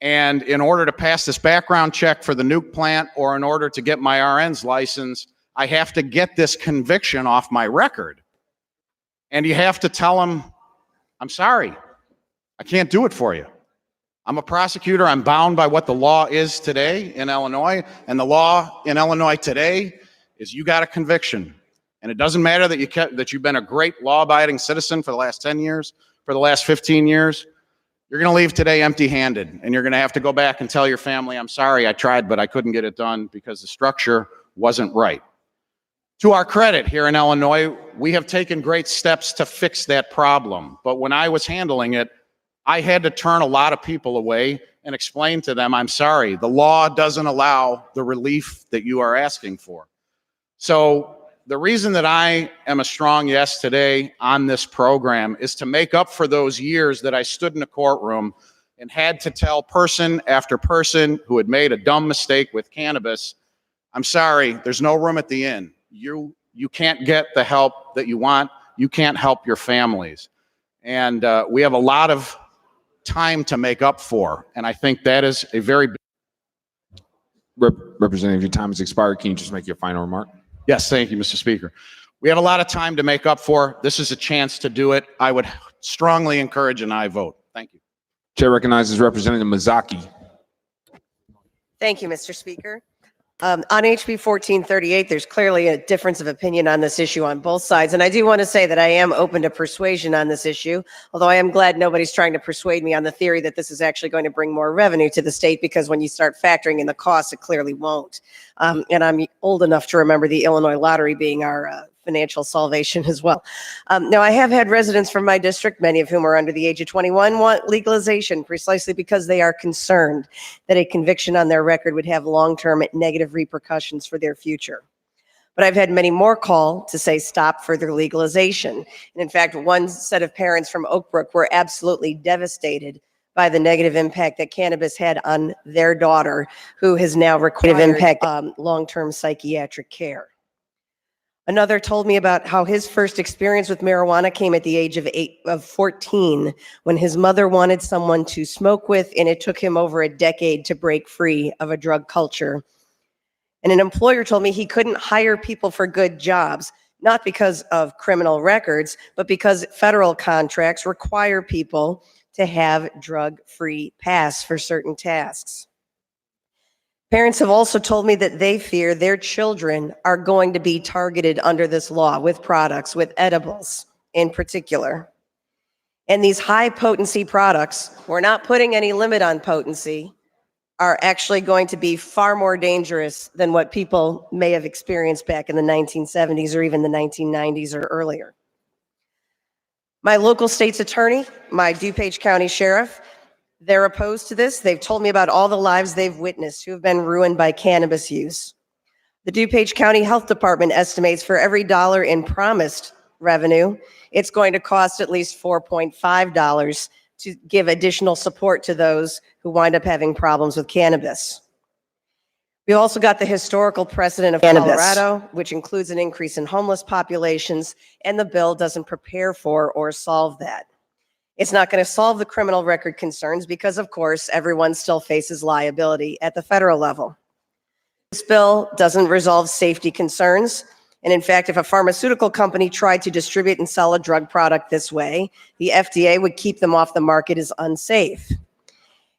And in order to pass this background check for the nuke plant, or in order to get my RN's license, I have to get this conviction off my record. And you have to tell them, I'm sorry, I can't do it for you. I'm a prosecutor. I'm bound by what the law is today in Illinois. And the law in Illinois today is you got a conviction. And it doesn't matter that you've been a great law-abiding citizen for the last 10 years, for the last 15 years. You're going to leave today empty-handed, and you're going to have to go back and tell your family, I'm sorry, I tried, but I couldn't get it done because the structure wasn't right. To our credit here in Illinois, we have taken great steps to fix that problem. But when I was handling it, I had to turn a lot of people away and explain to them, I'm sorry, the law doesn't allow the relief that you are asking for. So the reason that I am a strong yes today on this program is to make up for those years that I stood in a courtroom and had to tell person after person who had made a dumb mistake with cannabis, I'm sorry, there's no room at the inn. You can't get the help that you want. You can't help your families. And we have a lot of time to make up for. And I think that is a very big... Representative, your time has expired. Can you just make your final remark? Yes, thank you, Mr. Speaker. We have a lot of time to make up for. This is a chance to do it. I would strongly encourage an aye vote. Thank you. Chair recognizes Representative Mazzocchi. Thank you, Mr. Speaker. On HB 1438, there's clearly a difference of opinion on this issue on both sides. And I do want to say that I am open to persuasion on this issue, although I am glad nobody's trying to persuade me on the theory that this is actually going to bring more revenue to the state, because when you start factoring in the costs, it clearly won't. And I'm old enough to remember the Illinois lottery being our financial salvation as well. Now, I have had residents from my district, many of whom are under the age of 21, want legalization precisely because they are concerned that a conviction on their record would have long-term negative repercussions for their future. But I've had many more call to say stop further legalization. And in fact, one set of parents from Oak Brook were absolutely devastated by the negative impact that cannabis had on their daughter, who has now required long-term psychiatric care. Another told me about how his first experience with marijuana came at the age of 14, when his mother wanted someone to smoke with, and it took him over a decade to break free of a drug culture. And an employer told me he couldn't hire people for good jobs, not because of criminal records, but because federal contracts require people to have drug-free pass for certain tasks. Parents have also told me that they fear their children are going to be targeted under this law with products, with edibles in particular. And these high potency products, we're not putting any limit on potency, are actually going to be far more dangerous than what people may have experienced back in the 1970s or even the 1990s or earlier. My local state's attorney, my DuPage County sheriff, they're opposed to this. They've told me about all the lives they've witnessed who have been ruined by cannabis use. The DuPage County Health Department estimates for every dollar in promised revenue, it's going to cost at least $4.5 to give additional support to those who wind up having problems with cannabis. We also got the historical precedent of Colorado, which includes an increase in homeless populations, and the bill doesn't prepare for or solve that. It's not going to solve the criminal record concerns because, of course, everyone still faces liability at the federal level. This bill doesn't resolve safety concerns. And in fact, if a pharmaceutical company tried to distribute and sell a drug product this way, the FDA would keep them off the market as unsafe.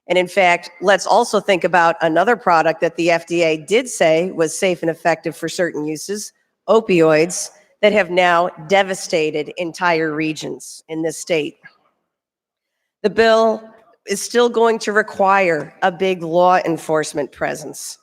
And in fact, let's also think about another product that the FDA did say was safe and effective for certain uses, opioids, that have now devastated entire regions in this state. The bill is still going to require a big law enforcement presence.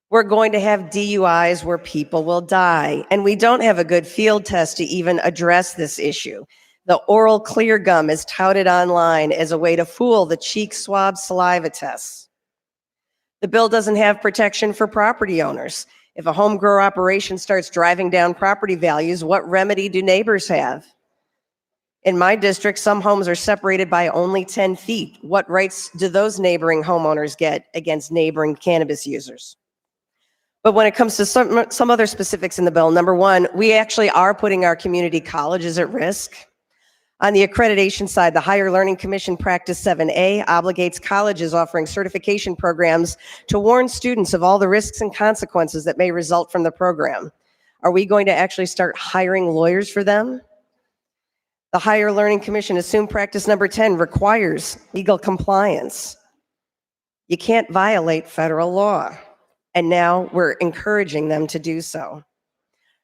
We're going to have DUIs where people will die, and we don't have a good field test to even address this issue. The oral clear gum is touted online as a way to fool the cheek swab saliva tests. The bill doesn't have protection for property owners. If a home grower operation starts driving down property values, what remedy do neighbors have? In my district, some homes are separated by only 10 feet. What rights do those neighboring homeowners get against neighboring cannabis users? But when it comes to some other specifics in the bill, number one, we actually are putting our community colleges at risk. On the accreditation side, the Higher Learning Commission Practice 7A obligates colleges offering certification programs to warn students of all the risks and consequences that may result from the program. Are we going to actually start hiring lawyers for them? The Higher Learning Commission Assumed Practice number 10 requires legal compliance. You can't violate federal law, and now we're encouraging them to do so.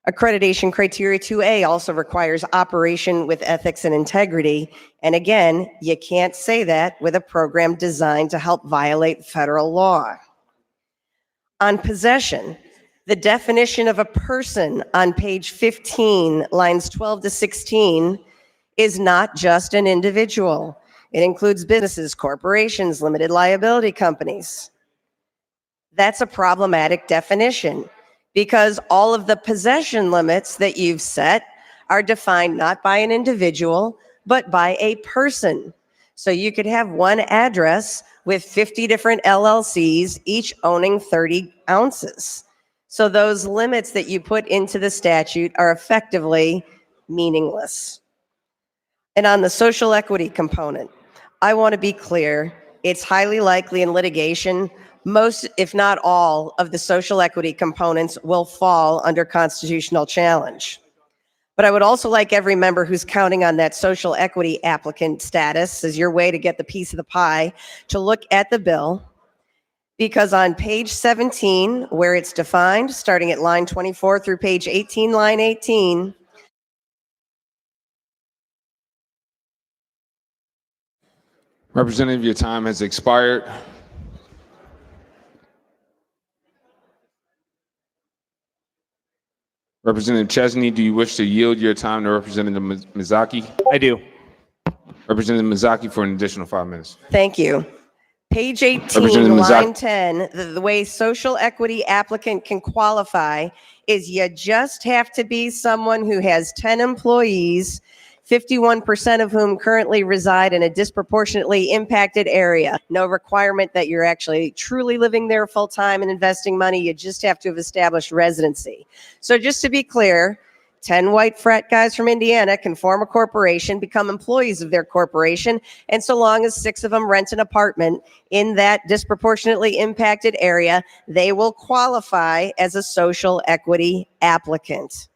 Accreditation criteria 2A also requires operation with ethics and integrity. And again, you can't say that with a program designed to help violate federal law. On possession, the definition of a person on page 15, lines 12 to 16, is not just an individual. It includes businesses, corporations, limited liability companies. That's a problematic definition, because all of the possession limits that you've set are defined not by an individual, but by a person. So you could have one address with 50 different LLCs, each owning 30 ounces. So those limits that you put into the statute are effectively meaningless. And on the social equity component, I want to be clear, it's highly likely in litigation most, if not all, of the social equity components will fall under constitutional challenge. But I would also like every member who's counting on that social equity applicant status as your way to get the piece of the pie to look at the bill, because on page 17, where it's defined, starting at line 24 through page 18, line 18, Representative, your time has expired. Representative Chesney, do you wish to yield your time to Representative Mizaki? I do. Representative Mizaki for an additional 5 minutes. thank you. Page 18, Representative line Mazzocchi. 10, the way social equity applicant can qualify is you just have to be someone who has 10 employees, 51% of whom currently reside in a disproportionately impacted area. No requirement that you're actually truly living there full time and investing money. You just have to have established residency. So just to be clear, 10 white frat guys from Indiana can form a corporation, become employees of their corporation, and so long as 6 of them rent an apartment in that disproportionately impacted area, they will qualify as a social equity applicant.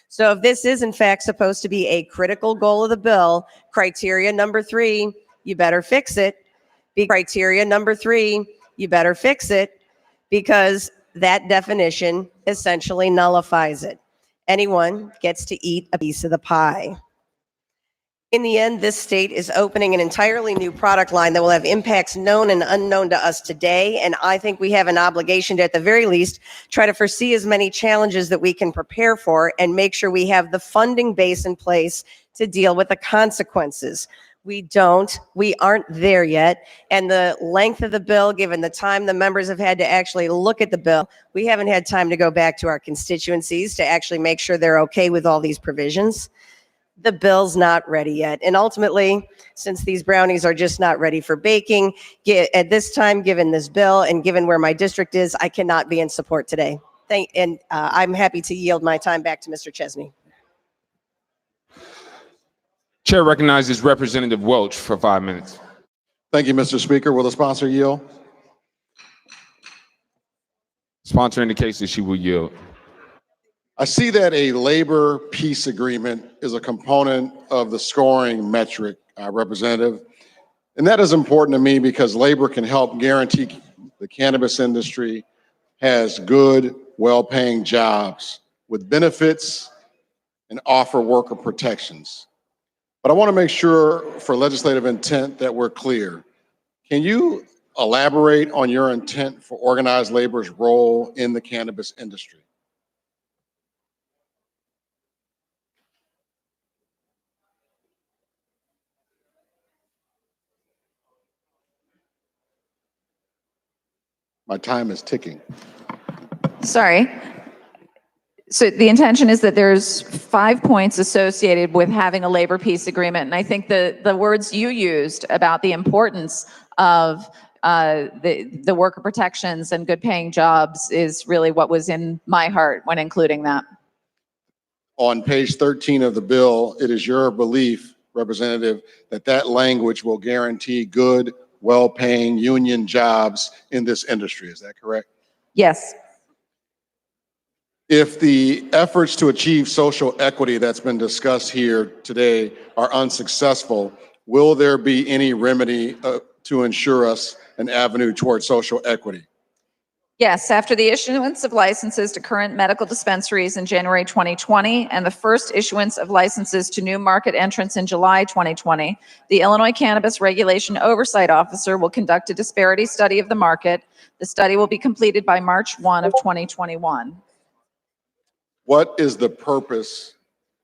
So if this is in fact supposed to be a critical goal of the bill, criteria number 3, you better fix it. Criteria number 3, you better fix it, because that definition essentially nullifies it. Anyone gets to eat a piece of the pie. In the end, this state is opening an entirely new product line that will have impacts known and unknown to us today. And I think we have an obligation to, at the very least, try to foresee as many challenges that we can prepare for and make sure we have the funding base in place to deal with the consequences. We aren't there yet. And the length of the bill, given the time the members have had to actually look at the bill, we haven't had time to go back to our constituencies to actually make sure they're okay with all these provisions. The bill's not ready yet. And ultimately, since these brownies are just not ready for baking, at this time, given this bill and given where my district is, I cannot be in support today. I'm happy to yield my time back to Mr. Chesney. Chair recognizes Representative Welch for 5 minutes. Thank you, Mr. Speaker. Will the sponsor yield? Sponsor indicates that she will yield. I see that a labor peace agreement is a component of the scoring metric, Representative. And that is important to me because labor can help guarantee the cannabis industry has good, well-paying jobs with benefits and offer worker protections. But I want to make sure for legislative intent that we're clear. Can you elaborate on your intent for organized labor's role in the cannabis industry? My time is ticking. Sorry. So the intention is that there's 5 points associated with having a labor peace agreement. And I think the words you used about the importance of the worker protections and good paying jobs is really what was in my heart when including that. On page 13 of the bill, it is your belief Representative, that language will guarantee good, well-paying union jobs in this industry. Is that correct? Yes. If the efforts to achieve social equity that's been discussed here today are unsuccessful, will there be any remedy to ensure us an avenue towards social equity? Yes, after the issuance of licenses to current medical dispensaries in January 2020 and the first issuance of licenses to new market entrants in July 2020, the Illinois Cannabis Regulation Oversight Officer will conduct a disparity study of the market. The study will be completed by March 1 of 2021. What is the purpose,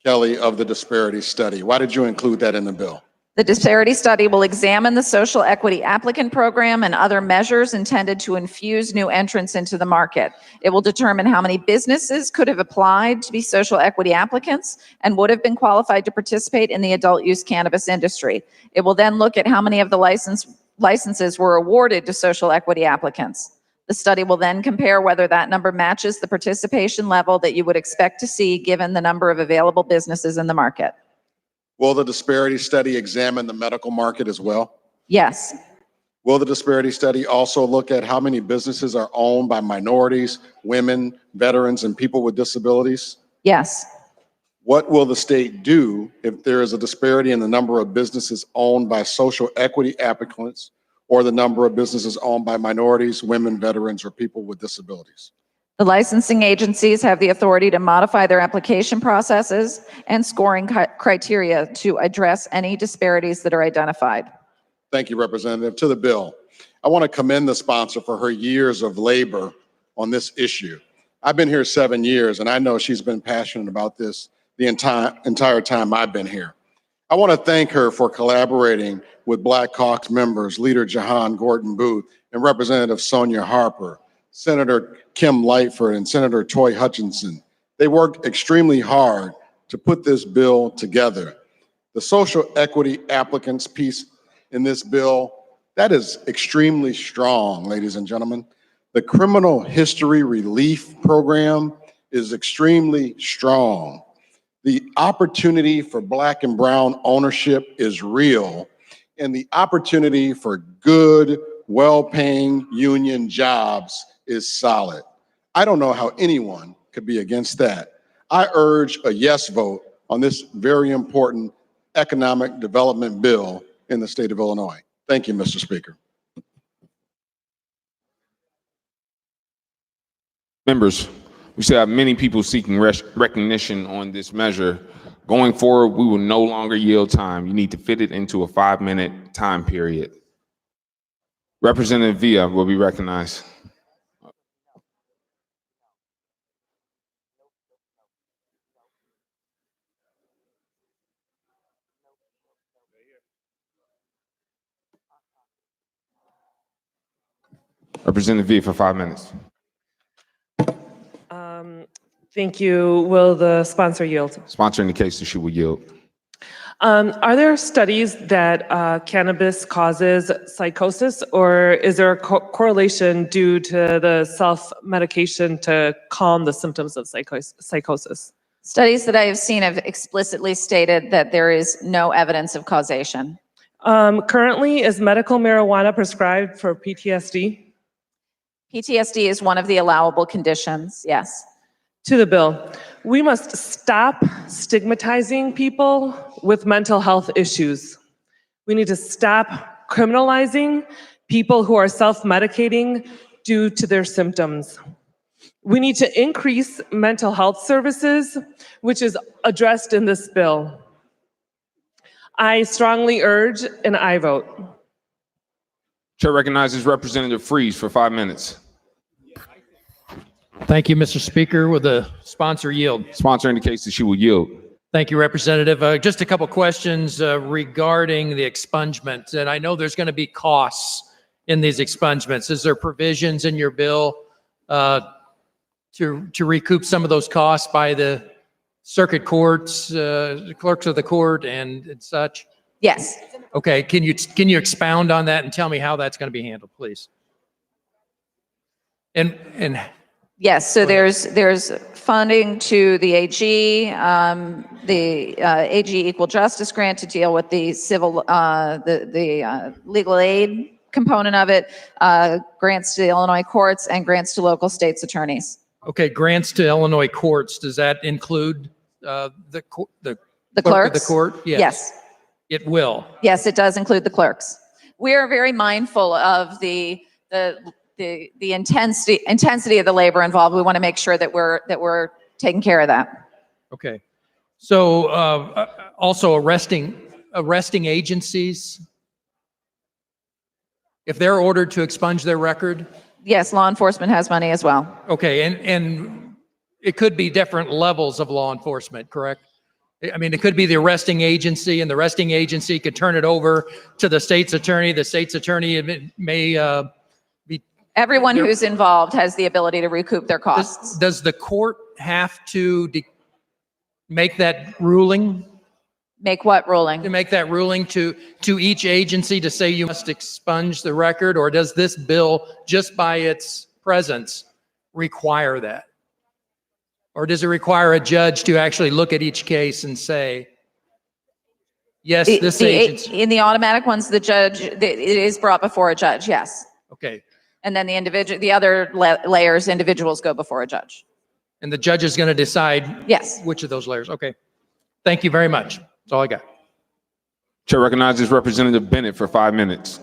Kelly, of the disparity study? Why did you include that in the bill? The disparity study will examine the social equity applicant program and other measures intended to infuse new entrants into the market. It will determine how many businesses could have applied to be social equity applicants and would have been qualified to participate in the adult use cannabis industry. It will then look at how many of the licenses were awarded to social equity applicants. The study will then compare whether that number matches the participation level that you would expect to see given the number of available businesses in the market. Will the disparity study examine the medical market as well? Yes. Will the disparity study also look at how many businesses are owned by minorities, women, veterans, and people with disabilities? Yes. What will the state do if there is a disparity in the number of businesses owned by social equity applicants or the number of businesses owned by minorities, women, veterans, or people with disabilities? The licensing agencies have the authority to modify their application processes and scoring criteria to address any disparities that are identified. Thank you, Representative. To the bill, I want to commend the sponsor for her years of labor on this issue. I've been here 7 years, and I know she's been passionate about this the entire time I've been here. I want to thank her for collaborating with Black Caucus members, Leader Jahan Gordon Booth and Representative Sonia Harper, Senator Kim Lightford, and Senator Toy Hutchinson. They worked extremely hard to put this bill together. The social equity applicants piece in this bill, that is extremely strong, ladies and gentlemen. The criminal history relief program is extremely strong. The opportunity for Black and brown ownership is real, and the opportunity for good, well-paying union jobs is solid. I don't know how anyone could be against that. I urge a yes vote on this very important economic development bill in the state of Illinois. Thank you, Mr. Speaker. Members, we still have many people seeking recognition on this measure. Going forward, we will no longer yield time. You need to fit it into a 5-minute time period. Representative Villa will be recognized. Representative Villa for 5 minutes. Thank you. Will the sponsor yield? Sponsor indicates that she will yield. Are there studies that cannabis causes psychosis, or is there a correlation due to the self-medication to calm the symptoms of psychosis? Studies that I have seen have explicitly stated that there is no evidence of causation. Currently, is medical marijuana prescribed for PTSD? PTSD is one of the allowable conditions, yes. To the bill, we must stop stigmatizing people with mental health issues. We need to stop criminalizing people who are self-medicating due to their symptoms. We need to increase mental health services, which is addressed in this bill. I strongly urge an aye vote. Chair recognizes Representative Freeze for 5 minutes. Thank you, Mr. Speaker. Will the sponsor yield? Sponsor indicates that she will yield. Thank you, Representative. Just a couple questions regarding the expungements. And I know there's going to be costs in these expungements. Is there provisions in your bill to recoup some of those costs by the circuit courts, the clerks of the court and such? Yes. Okay, can you expound on that and tell me how that's going to be handled, please? And Yes, so there's funding to the AG, the AG Equal Justice Grant to deal with the civil, the legal aid component of it, grants to the Illinois courts, and grants to local states attorneys. Okay, grants to Illinois courts, does that include the clerk of clerks? the court? Yes. It will. Yes, it does include the clerks. We are very mindful of the intensity of the labor involved. We want to make sure that we're taking care of that. Okay. So also arresting agencies, if they're ordered to expunge their record? Yes, law enforcement has money as well. Okay, and it could be different levels of law enforcement, correct? I mean, it could be the arresting agency, and the arresting agency could turn it over to the state's attorney. The state's attorney may be... Everyone who's involved has the ability to recoup their costs. Does the court have to make that ruling? Make what ruling? To make that ruling to each agency to say you must expunge the record, or does this bill, just by its presence, require that? Or does it require a judge to actually look at each case and say, yes, this agency? In the automatic ones, the judge, it is brought before a judge, yes. Okay. And then the other layers, individuals go before a judge. And the judge is going to decide Yes. which of those layers. Okay. Thank you very much. That's all I got. Chair recognizes Representative Bennett for 5 minutes.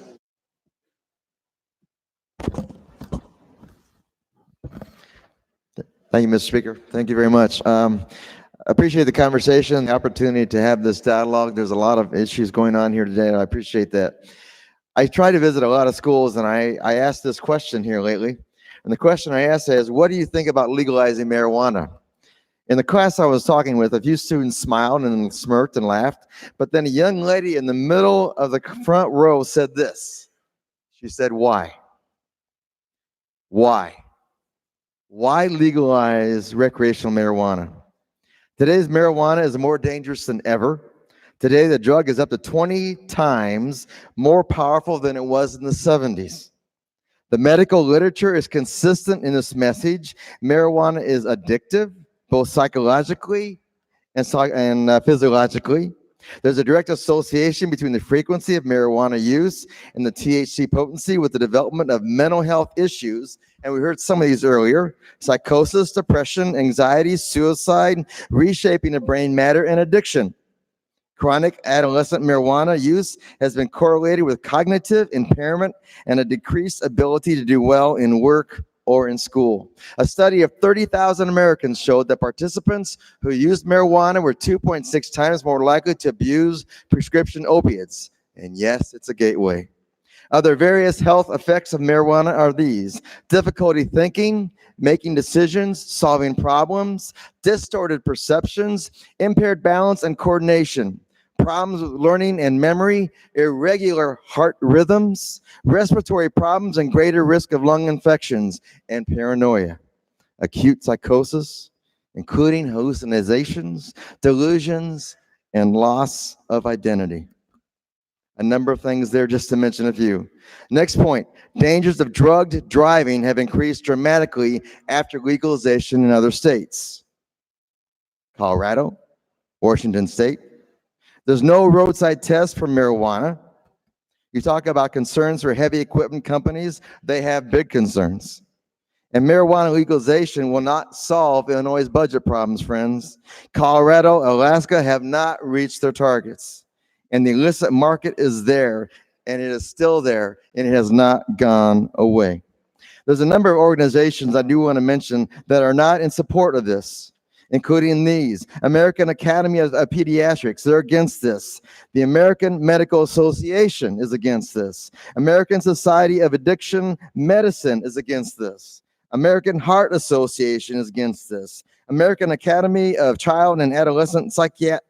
Thank you, Mr. Speaker. Thank you very much. Appreciate the conversation, the opportunity to have this dialogue. There's a lot of issues going on here today, and I appreciate that. I try to visit a lot of schools, and I asked this question here lately. And the question I asked is, what do you think about legalizing marijuana? In the class I was talking with, a few students smiled and smirked and laughed, but then a young lady in the middle of the front row said this. She said, why? Why? Why legalize recreational marijuana? Today's marijuana is more dangerous than ever. Today, the drug is up to 20 times more powerful than it was in the 70s. The medical literature is consistent in this message. Marijuana is addictive, both psychologically and physiologically. There's a direct association between the frequency of marijuana use and the THC potency with the development of mental health issues. And we heard some of these earlier: psychosis, depression, anxiety, suicide, reshaping of brain matter, and addiction. Chronic adolescent marijuana use has been correlated with cognitive impairment and a decreased ability to do well in work or in school. A study of 30,000 Americans showed that participants who used marijuana were 2.6 times more likely to abuse prescription opiates. And yes, it's a gateway. Other various health effects of marijuana are these: difficulty thinking, making decisions, solving problems, distorted perceptions, impaired balance and coordination, problems with learning and memory, irregular heart rhythms, respiratory problems, and greater risk of lung infections, and paranoia, acute psychosis, including hallucinations, delusions, and loss of identity. A number of things there, just to mention a few. Next point: dangers of drugged driving have increased dramatically after legalization in other states. Colorado, Washington State. There's no roadside test for marijuana. You talk about concerns for heavy equipment companies, they have big concerns. And marijuana legalization will not solve Illinois' budget problems, friends. Colorado, Alaska have not reached their targets. And the illicit market is there, and it is still there, and it has not gone away. There's a number of organizations I do want to mention that are not in support of this, including these: American Academy of Pediatrics, they're against this. The American Medical Association is against this. American Society of Addiction Medicine is against this. American Heart Association is against this. American Academy of Child and Adolescent Psychiatry,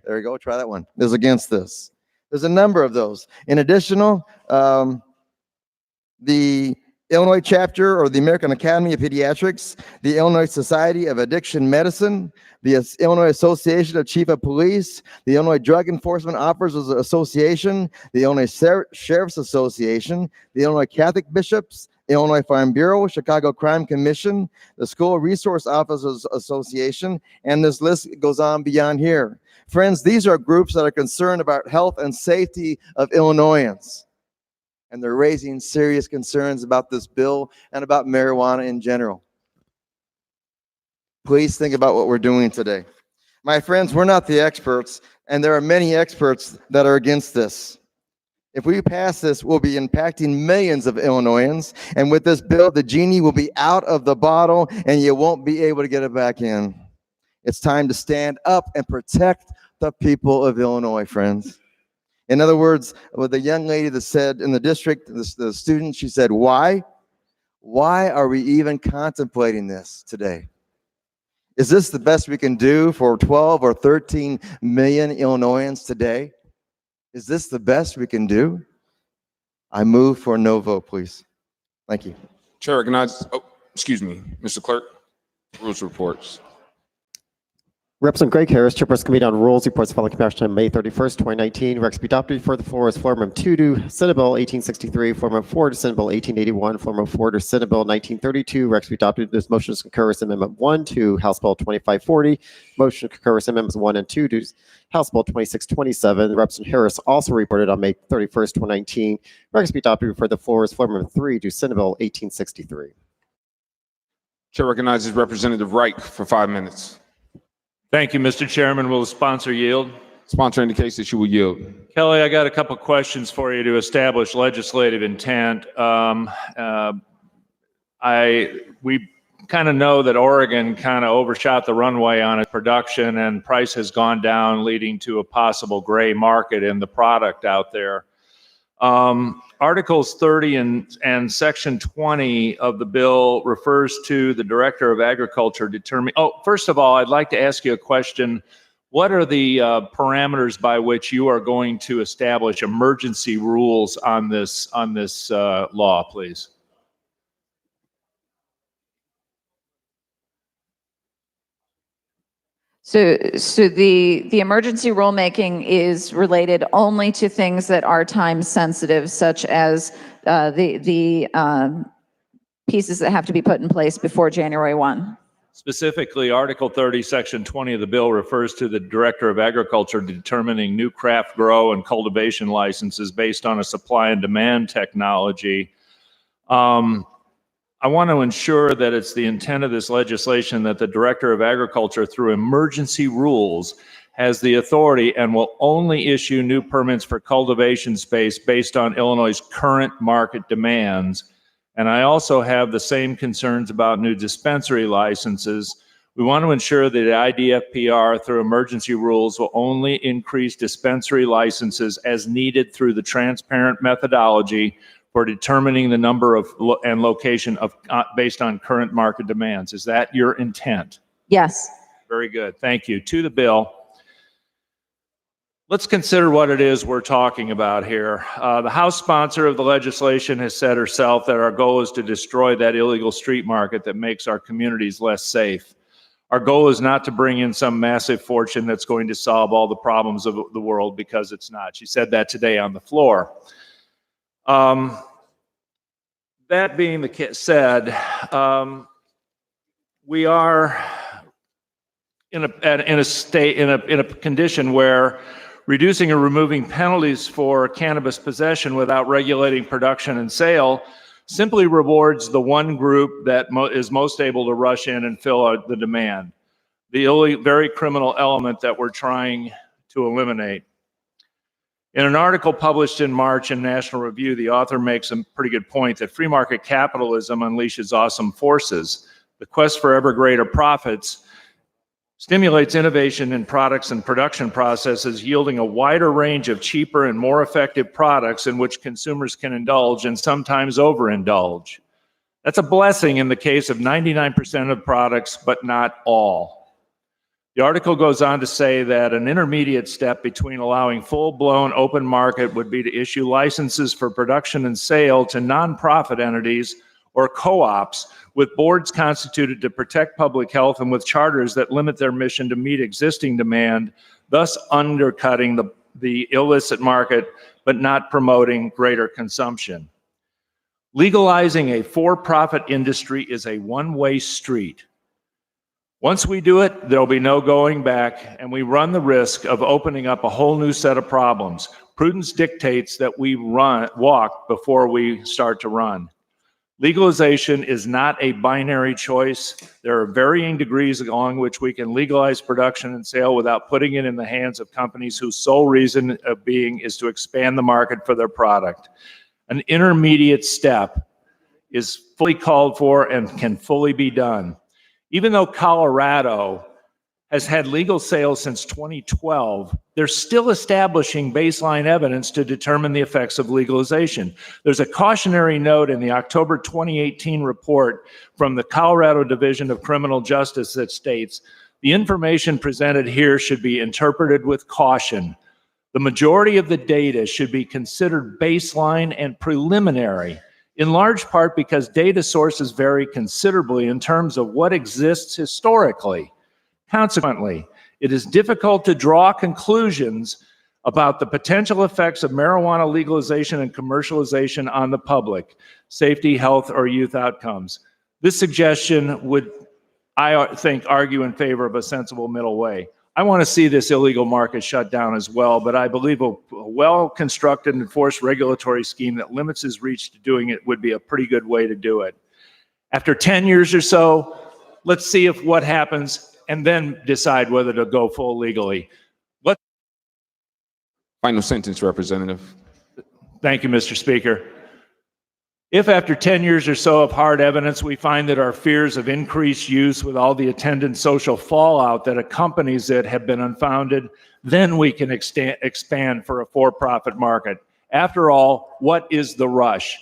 there you go, try that one, is against this. There's a number of those. In addition, the Illinois chapter, or the American Academy of Pediatrics, the Illinois Society of Addiction Medicine, the Illinois Association of Chief of Police, the Illinois Drug Enforcement Officers Association, the Illinois Sheriff's Association, the Illinois Catholic Bishops, Illinois Farm Bureau, Chicago Crime Commission, the School Resource Officers Association, and this list goes on beyond here. Friends, these are groups that are concerned about health and safety of Illinoisans. And they're raising serious concerns about this bill and about marijuana in general. Please think about what we're doing today. My friends, we're not the experts, and there are many experts that are against this. If we pass this, we'll be impacting millions of Illinoisans, and with this bill, the genie will be out of the bottle, and you won't be able to get it back in. It's time to stand up and protect the people of Illinois, friends. In other words, with the young lady that said in the district, the student, she said, why? Why are we even contemplating this today? Is this the best we can do for 12 or 13 million Illinoisans today? Is this the best we can do? I move for a no vote, please. Thank you. Chair recognizes, excuse me, Mr. Clerk, rules reports. Representative Greg Harris, Chairperson Committee on Rules, reports following compassion on May 31st, 2019. Rex be adopted before the floor is Floor Member 2 to Senate Bill 1863, Floor Member 4 to Senate Bill 1881, Floor Member 4 to Senate Bill 1932. Rex be adopted. This motion is concurrence Amendment 1 to House Bill 2540. Motion to concurrence Amendments 1 and 2 to House Bill 2627. Representative Harris also reported on May 31st, 2019. Rex be adopted before the floor is Floor Member 3 to Senate Bill 1863. Chair recognizes Representative Reich for 5 minutes. Thank you, Mr. Chairman. Will the sponsor yield? Sponsor indicates that she will yield. Kelly, I got a couple questions for you to establish legislative intent. We kind of know that Oregon kind of overshot the runway on its production, and price has gone down, leading to a possible gray market in the product out there. Articles 30 and Section 20 of the bill refers to the Director of Agriculture determining. Oh, first of all, I'd like to ask you a question. What are the parameters by which you are going to establish emergency rules on this law, please? So the emergency rulemaking is related only to things that are time sensitive, such as the pieces that have to be put in place before January 1. Specifically, Article 30, Section 20 of the bill refers to the Director of Agriculture determining new craft grow and cultivation licenses based on a supply and demand technology. I want to ensure that it's the intent of this legislation that the Director of Agriculture, through emergency rules, has the authority and will only issue new permits for cultivation space based on Illinois' current market demands. And I also have the same concerns about new dispensary licenses. We want to ensure that the IDFPR, through emergency rules, will only increase dispensary licenses as needed through the transparent methodology for determining the number of and location of based on current market demands. Is that your intent? Yes. Very good. Thank you. To the bill. Let's consider what it is we're talking about here. The House sponsor of the legislation has said herself that our goal is to destroy that illegal street market that makes our communities less safe. Our goal is not to bring in some massive fortune that's going to solve all the problems of the world, because it's not. She said that today on the floor. That being the case said, we are in a condition where reducing or removing penalties for cannabis possession without regulating production and sale simply rewards the one group that is most able to rush in and fill out the demand, the very criminal element that we're trying to eliminate. In an article published in March in National Review, the author makes a pretty good point that free market capitalism unleashes awesome forces. The quest for ever greater profits stimulates innovation in products and production processes, yielding a wider range of cheaper and more effective products in which consumers can indulge and sometimes overindulge. That's a blessing in the case of 99% of products, but not all. The article goes on to say that an intermediate step between allowing full-blown open market would be to issue licenses for production and sale to nonprofit entities or co-ops with boards constituted to protect public health and with charters that limit their mission to meet existing demand, thus undercutting the illicit market but not promoting greater consumption. Legalizing a for-profit industry is a one-way street. Once we do it, there'll be no going back, and we run the risk of opening up a whole new set of problems. Prudence dictates that we walk before we start to run. Legalization is not a binary choice. There are varying degrees along which we can legalize production and sale without putting it in the hands of companies whose sole reason of being is to expand the market for their product. An intermediate step is fully called for and can fully be done. Even though Colorado has had legal sales since 2012, they're still establishing baseline evidence to determine the effects of legalization. There's a cautionary note in the October 2018 report from the Colorado Division of Criminal Justice that states, the information presented here should be interpreted with caution. The majority of the data should be considered baseline and preliminary, in large part because data sources vary considerably in terms of what exists historically. Consequently, it is difficult to draw conclusions about the potential effects of marijuana legalization and commercialization on the public, safety, health, or youth outcomes. This suggestion would, I think, argue in favor of a sensible middle way. I want to see this illegal market shut down as well, but I believe a well-constructed and enforced regulatory scheme that limits its reach to doing it would be a pretty good way to do it. After 10 years or so, let's see if what happens and then decide whether to go full legally. Final sentence, Representative. Thank you, Mr. Speaker. If after 10 years or so of hard evidence, we find that our fears of increased use with all the attendant social fallout that accompanies it have been unfounded, then we can expand for a for-profit market. After all, what is the rush?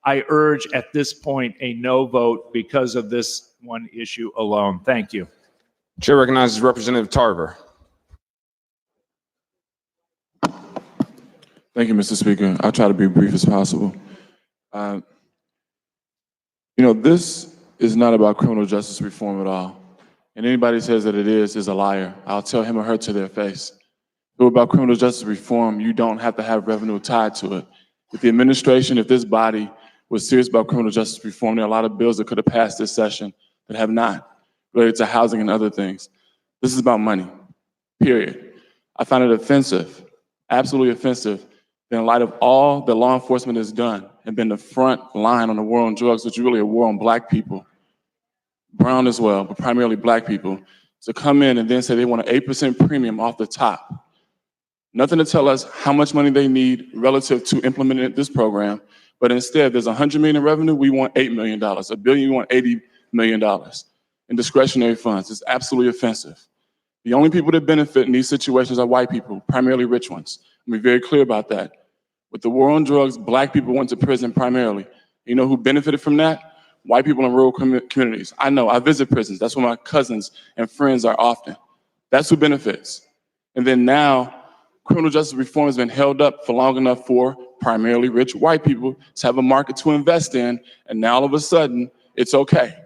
I urge at this point a no vote because of this one issue alone. Thank you. Chair recognizes Representative Tarver. Thank you, Mr. Speaker. I'll try to be brief as possible. This is not about criminal justice reform at all. And anybody who says that it is a liar. I'll tell him or her to their face. If it were about criminal justice reform, you don't have to have revenue tied to it. If the administration, if this body was serious about criminal justice reform, there are a lot of bills that could have passed this session that have not, related to housing and other things. This is about money, period. I find it offensive, absolutely offensive, that in light of all that law enforcement has done and been the front line on the war on drugs, which is really a war on black people, brown as well, but primarily black people, to come in and then say they want an 8% premium off the top. Nothing to tell us how much money they need relative to implementing this program, but instead there's $100 million in revenue, we want $8 million. $1 billion, we want $80 million in discretionary funds. It's absolutely offensive. The only people that benefit in these situations are white people, primarily rich ones. I'll be very clear about that. With the war on drugs, black people went to prison primarily. You know who benefited from that? White people in rural communities. I know, I visit prisons. That's where my cousins and friends are often. That's who benefits. And then now, criminal justice reform has been held up for long enough for primarily rich white people to have a market to invest in, and now all of a sudden, it's okay.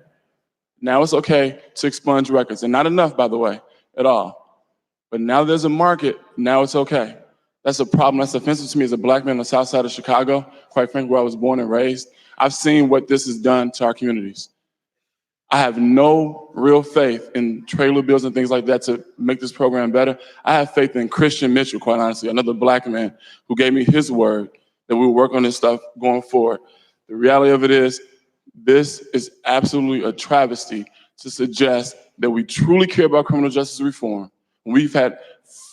Now it's okay to expunge records, and not enough, by the way, at all. But now there's a market, now it's okay. That's a problem. That's offensive to me as a black man on the south side of Chicago, quite frankly, where I was born and raised. I've seen what this has done to our communities. I have no real faith in trailer bills and things like that to make this program better. I have faith in Christian Mitchell, quite honestly, another black man who gave me his word that we will work on this stuff going forward. The reality of it is, this is absolutely a travesty to suggest that we truly care about criminal justice reform. We've had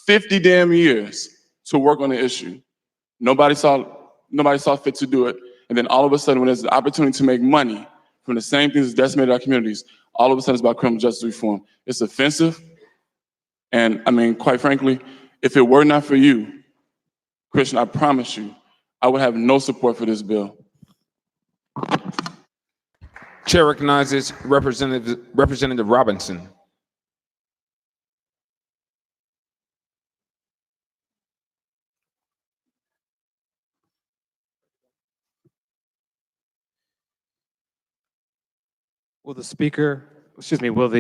50 damn years to work on the issue. Nobody saw fit to do it. And then all of a sudden, when there's the opportunity to make money from the same things that decimated our communities, all of a sudden it's about criminal justice reform. It's offensive. And I mean, quite frankly, if it were not for you, Christian, I promise you, I would have no support for this bill. Chair recognizes Representative Robinson. Will the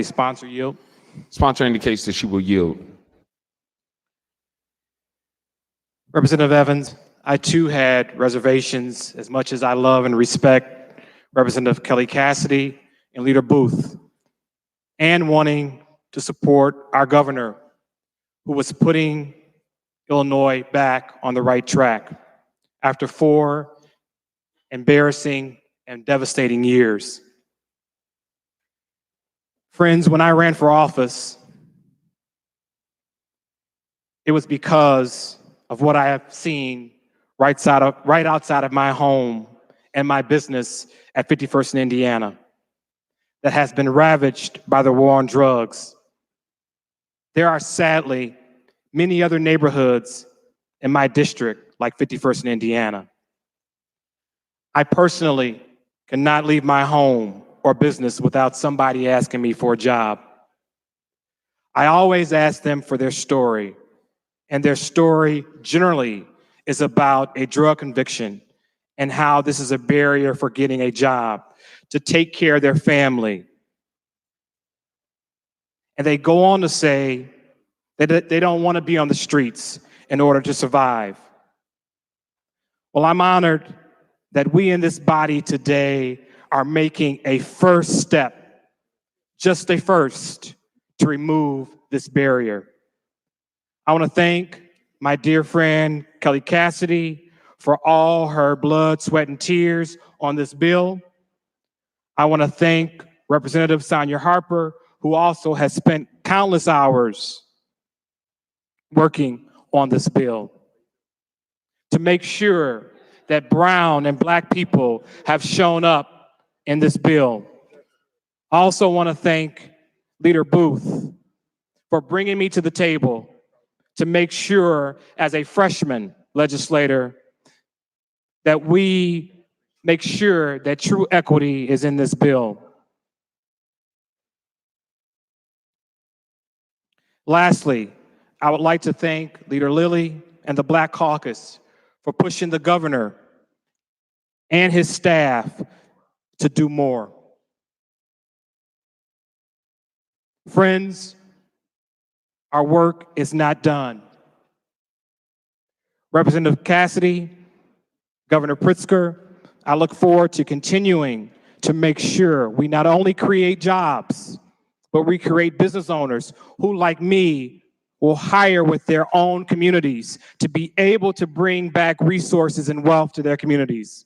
sponsor yield? Sponsor indicates that she will yield. Representative Evans, I too had reservations, as much as I love and respect Representative Kelly Cassidy and Leader Booth, and wanting to support our governor, who was putting Illinois back on the right track after 4 embarrassing and devastating years. Friends, when I ran for office, it was because of what I have seen right outside of my home and my business at 51st and Indiana that has been ravaged by the war on drugs. There are sadly many other neighborhoods in my district like 51st and Indiana. I personally cannot leave my home or business without somebody asking me for a job. I always ask them for their story, and their story generally is about a drug conviction and how this is a barrier for getting a job, to take care of their family. And they go on to say that they don't want to be on the streets in order to survive. Well, I'm honored that we in this body today are making a first step, just a first, to remove this barrier. I want to thank my dear friend Kelly Cassidy for all her blood, sweat, and tears on this bill. I want to thank Representative Sonia Harper, who also has spent countless hours working on this bill to make sure that brown and black people have shown up in this bill. I also want to thank Leader Booth for bringing me to the table to make sure, as a freshman legislator, that we make sure that true equity is in this bill. Lastly, I would like to thank Leader Lilly and the Black Caucus for pushing the governor and his staff to do more. Friends, our work is not done. Representative Cassidy, Governor Pritzker, I look forward to continuing to make sure we not only create jobs, but we create business owners who, like me, will hire with their own communities to be able to bring back resources and wealth to their communities.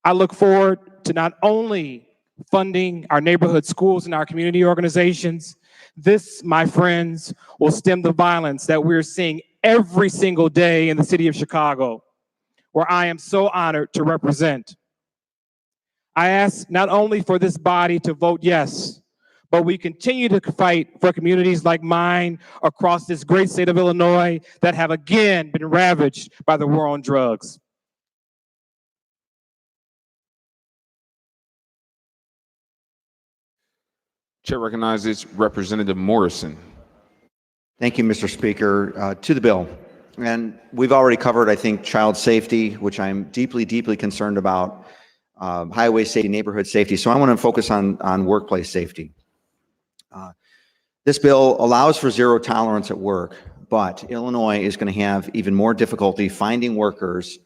I look forward to not only funding our neighborhood schools and our community organizations. This, my friends, will stem the violence that we're seeing every single day in the city of Chicago, where I am so honored to represent. I ask not only for this body to vote yes, but we continue to fight for communities like mine across this great state of Illinois that have again been ravaged by the war on drugs. Chair recognizes Representative Morrison. Thank you, Mr. Speaker. To the bill. And we've already covered, I think, child safety, which I'm deeply, deeply concerned about, highway safety, neighborhood safety. So I want to focus on workplace safety. This bill allows for zero tolerance at work, but Illinois is going to have even more difficulty finding workers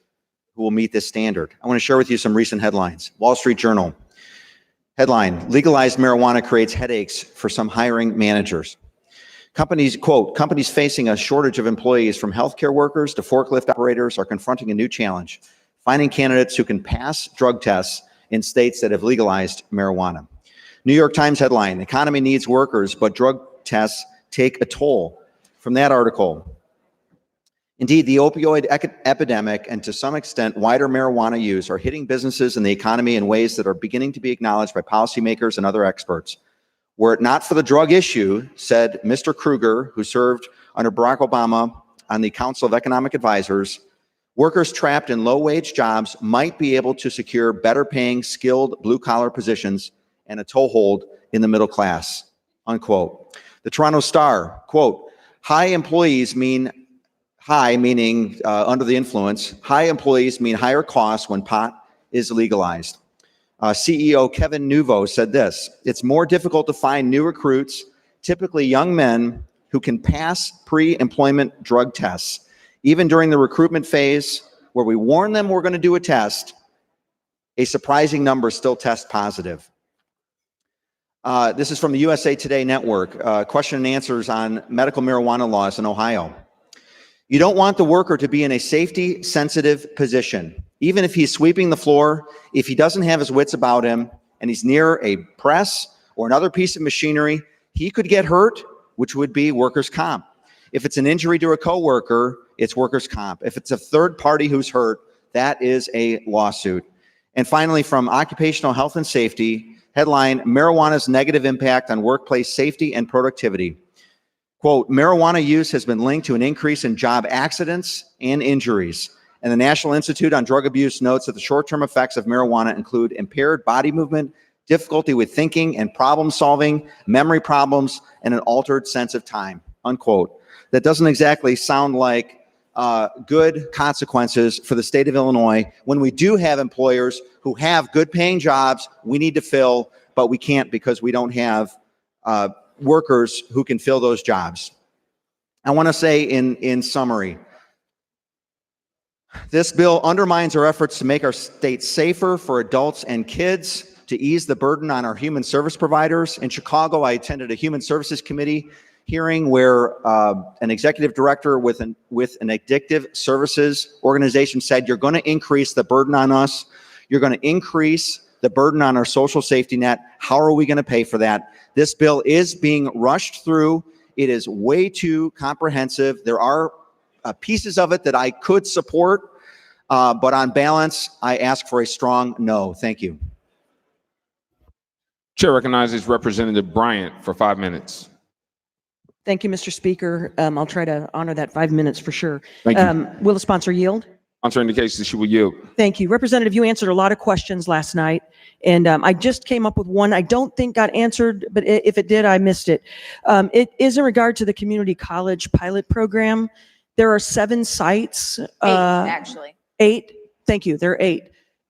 who will meet this standard. I want to share with you some recent headlines. Wall Street Journal. Headline, legalized marijuana creates headaches for some hiring managers. Companies, quote, companies facing a shortage of employees from healthcare workers to forklift operators are confronting a new challenge, finding candidates who can pass drug tests in states that have legalized marijuana. New York Times headline, economy needs workers, but drug tests take a toll. From that article, indeed, the opioid epidemic and to some extent wider marijuana use are hitting businesses and the economy in ways that are beginning to be acknowledged by policymakers and other experts. Were it not for the drug issue, said Mr. Kruger, who served under Barack Obama on the Council of Economic Advisors, workers trapped in low-wage jobs might be able to secure better-paying, skilled blue-collar positions and a toehold in the middle class, unquote. The Toronto Star, quote, high employees mean high, meaning under the influence. High employees mean higher costs when pot is legalized. CEO Kevin Nouveau said this, it's more difficult to find new recruits, typically young men who can pass pre-employment drug tests. Even during the recruitment phase, where we warn them we're going to do a test, a surprising number still test positive. This is from the USA Today Network, question and answers on medical marijuana laws in Ohio. You don't want the worker to be in a safety-sensitive position. Even if he's sweeping the floor, if he doesn't have his wits about him and he's near a press or another piece of machinery, he could get hurt, which would be workers' comp. If it's an injury to a coworker, it's workers' comp. If it's a third party who's hurt, that is a lawsuit. And finally, from Occupational Health and Safety, headline, Marijuana's Negative Impact on Workplace Safety and Productivity. Quote, marijuana use has been linked to an increase in job accidents and injuries. And the National Institute on Drug Abuse notes that the short-term effects of marijuana include impaired body movement, difficulty with thinking and problem solving, memory problems, and an altered sense of time, unquote. That doesn't exactly sound like good consequences for the state of Illinois when we do have employers who have good paying jobs we need to fill, but we can't because we don't have workers who can fill those jobs. I want to say in summary, this bill undermines our efforts to make our state safer for adults and kids, to ease the burden on our human service providers. In Chicago, I attended a Human Services Committee hearing where an executive director with an addictive services organization said, you're going to increase the burden on us. You're going to increase the burden on our social safety net. How are we going to pay for that? This bill is being rushed through. It is way too comprehensive. There are pieces of it that I could support, but on balance, I ask for a strong no. Thank you. Chair recognizes Representative Bryant for 5 minutes. Thank you, Mr. Speaker. I'll try to honor that 5 minutes for sure. Thank you. Will the sponsor yield? Sponsor indicates that she will yield. Thank you. Representative, you answered a lot of questions last night, and I just came up with one I don't think got answered, but if it did, I missed it. It is in regard to the community college pilot program. There are 7 sites. 8, actually. 8. Thank you. There are 8.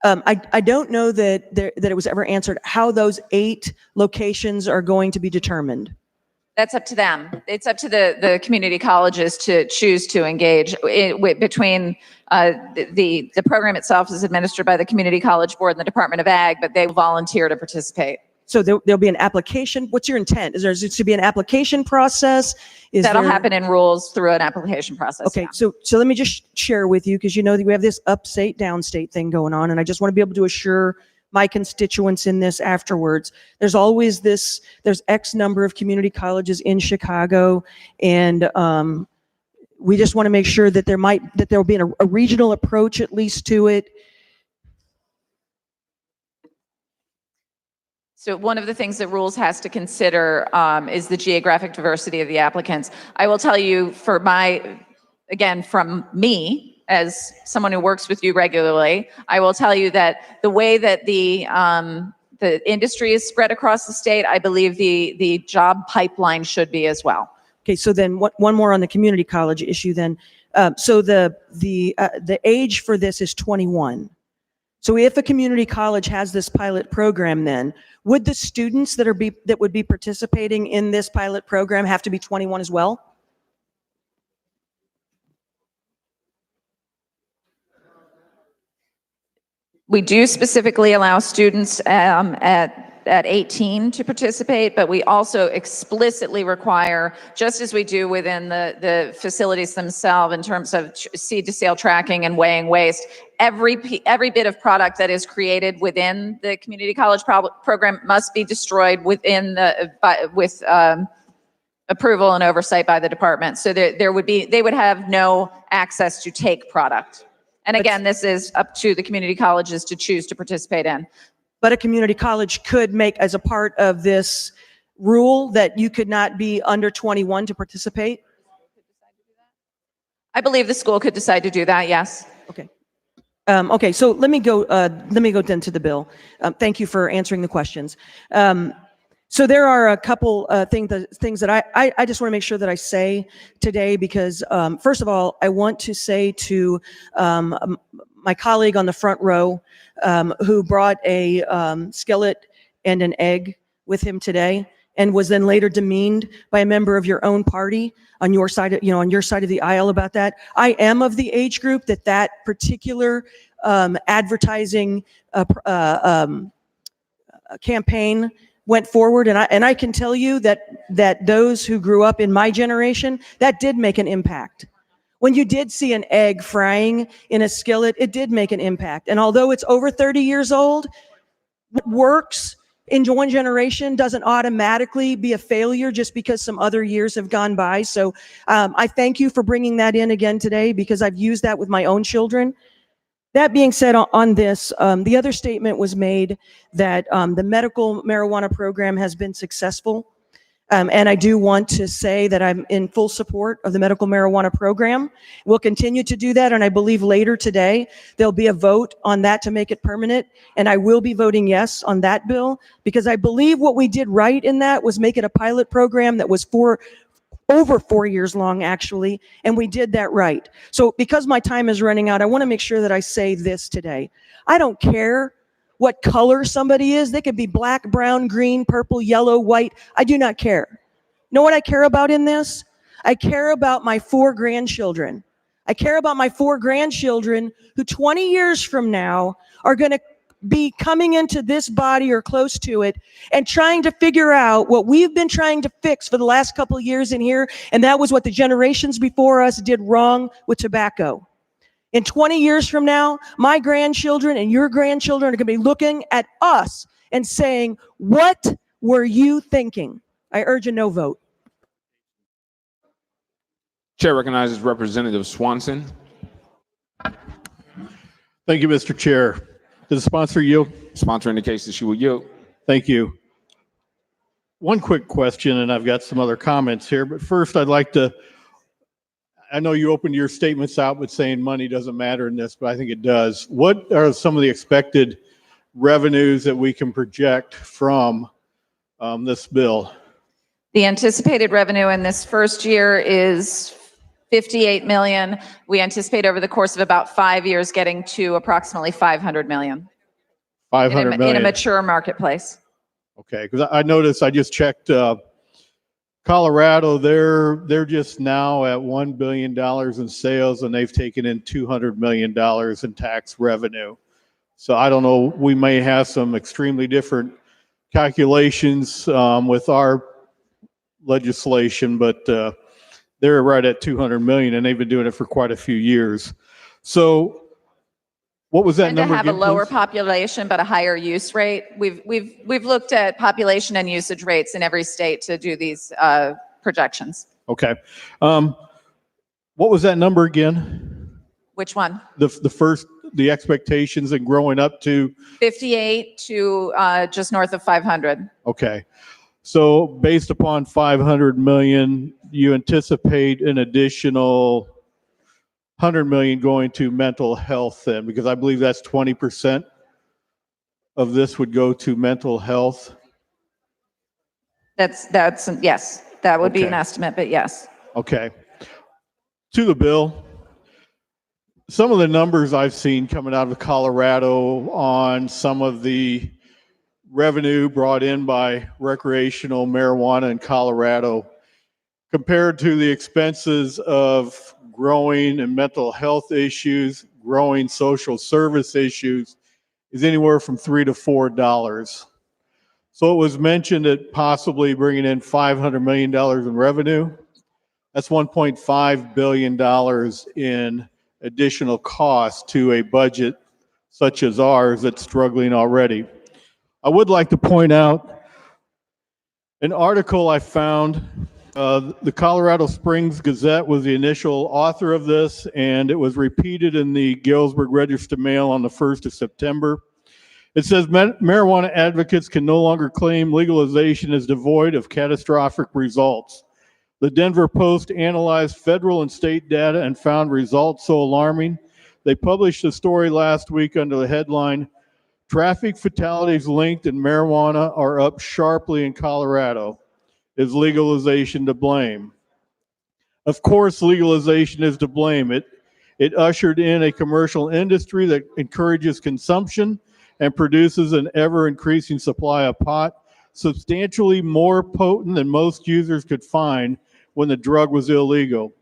I don't know that it was ever answered how those 8 locations are going to be determined. That's up to them. It's up to the community colleges to choose to engage between the program itself is administered by the Community College Board and the Department of Ag, but they volunteer to participate. So there'll be an application. What's your intent? Is there to be an application process? That'll happen in rules through an application process. Okay, yeah. so let me just share with you, because you know that we have this upstate, downstate thing going on, and I just want to be able to assure my constituents in this afterwards. There's always there's X number of community colleges in Chicago, and we just want to make sure that there will be a regional approach at least to it. So one of the things that rules has to consider is the geographic diversity of the applicants. I will tell you from me, as someone who works with you regularly, I will tell you that the way that the industry is spread across the state, I believe the job pipeline should be as well. Okay, so then one more on the community college issue then. So the age for this is 21. So if a community college has this pilot program, then would the students that would be participating in this pilot program have to be 21 as well? We do specifically allow students at 18 to participate, but we also explicitly require, just as we do within the facilities themselves in terms of seed to sale tracking and weighing waste, every bit of product that is created within the community college program must be destroyed within with approval and oversight by the department. So they would have no access to take product. And again, this is up to the community colleges to choose to participate in. But a community college could make as a part of this rule that you could not be under 21 to participate? I believe the school could decide to do that, yes. Okay. Okay, so let me go then to the bill. Thank you for answering the questions. So there are a couple things that I just want to make sure that I say today, because first of all, I want to say to my colleague on the front row who brought a skillet and an egg with him today, and was then later demeaned by a member of your own party on your side, on your side of the aisle about that. I am of the age group that particular advertising campaign went forward, and I can tell you that those who grew up in my generation, that did make an impact. When you did see an egg frying in a skillet, it did make an impact. And although it's over 30 years old, what works in one generation doesn't automatically be a failure just because some other years have gone by. So I thank you for bringing that in again today, because I've used that with my own children. That being said, on this, the other statement was made that the medical marijuana program has been successful. And I do want to say that I'm in full support of the medical marijuana program. We'll continue to do that, and I believe later today there'll be a vote on that to make it permanent, and I will be voting yes on that bill, because I believe what we did right in that was make it a pilot program that was over 4 years long, actually, and we did that right. So because my time is running out, I want to make sure that I say this today. I don't care what color somebody is. They could be black, brown, green, purple, yellow, white. I do not care. Know what I care about in this? I care about my 4 grandchildren. I care about my 4 grandchildren who 20 years from now are going to be coming into this body or close to it and trying to figure out what we've been trying to fix for the last couple of years in here, and that was what the generations before us did wrong with tobacco. In 20 years from now, my grandchildren and your grandchildren are going to be looking at us and saying, what were you thinking? I urge a no vote. Chair recognizes Representative Swanson. Thank you, Mr. Chair. Does the sponsor yield? Sponsor indicates that she will yield. Thank you. One quick question, and I've got some other comments here, but first I'd like to, I know you opened your statements out with saying money doesn't matter in this, but I think it does. What are some of the expected revenues that we can project from this bill? The anticipated revenue in this first year is 58 million. We anticipate over the course of about 5 years getting to approximately 500 million. 500 million. In a mature marketplace. Okay, because I noticed, I just checked Colorado, they're just now at $1 billion in sales, and they've taken in $200 million in tax revenue. So I don't know, we may have some extremely different calculations with our legislation, but they're right at 200 million, and they've been doing it for quite a few years. So what was that number? To have a lower population but a higher use rate. We've looked at population and usage rates in every state to do these projections. Okay. What was that number again? Which one? The first, the expectations and growing up to 58 to just north of 500. Okay. So based upon 500 million, you anticipate an additional 100 million going to mental health then, because I believe that's 20% of this would go to mental health. That's yes, that would be an estimate, but yes. Okay. To the bill, some of the numbers I've seen coming out of Colorado on some of the revenue brought in by recreational marijuana in Colorado compared to the expenses of growing and mental health issues, growing social service issues, is anywhere from $3 to $4. So it was mentioned that possibly bringing in $500 million in revenue. That's $1.5 billion in additional cost to a budget such as ours that's struggling already. I would like to point out an article I found. The Colorado Springs Gazette was the initial author of this, and it was repeated in the Galesburg Register Mail on the 1st of September. It says marijuana advocates can no longer claim legalization is devoid of catastrophic results. The Denver Post analyzed federal and state data and found results so alarming. They published a story last week under the headline, "Traffic fatalities linked in marijuana are up sharply in Colorado. Is legalization to blame?" Of course, legalization is to blame. It ushered in a commercial industry that encourages consumption and produces an ever-increasing supply of pot. substantially more potent than most users could find when the drug was illegal.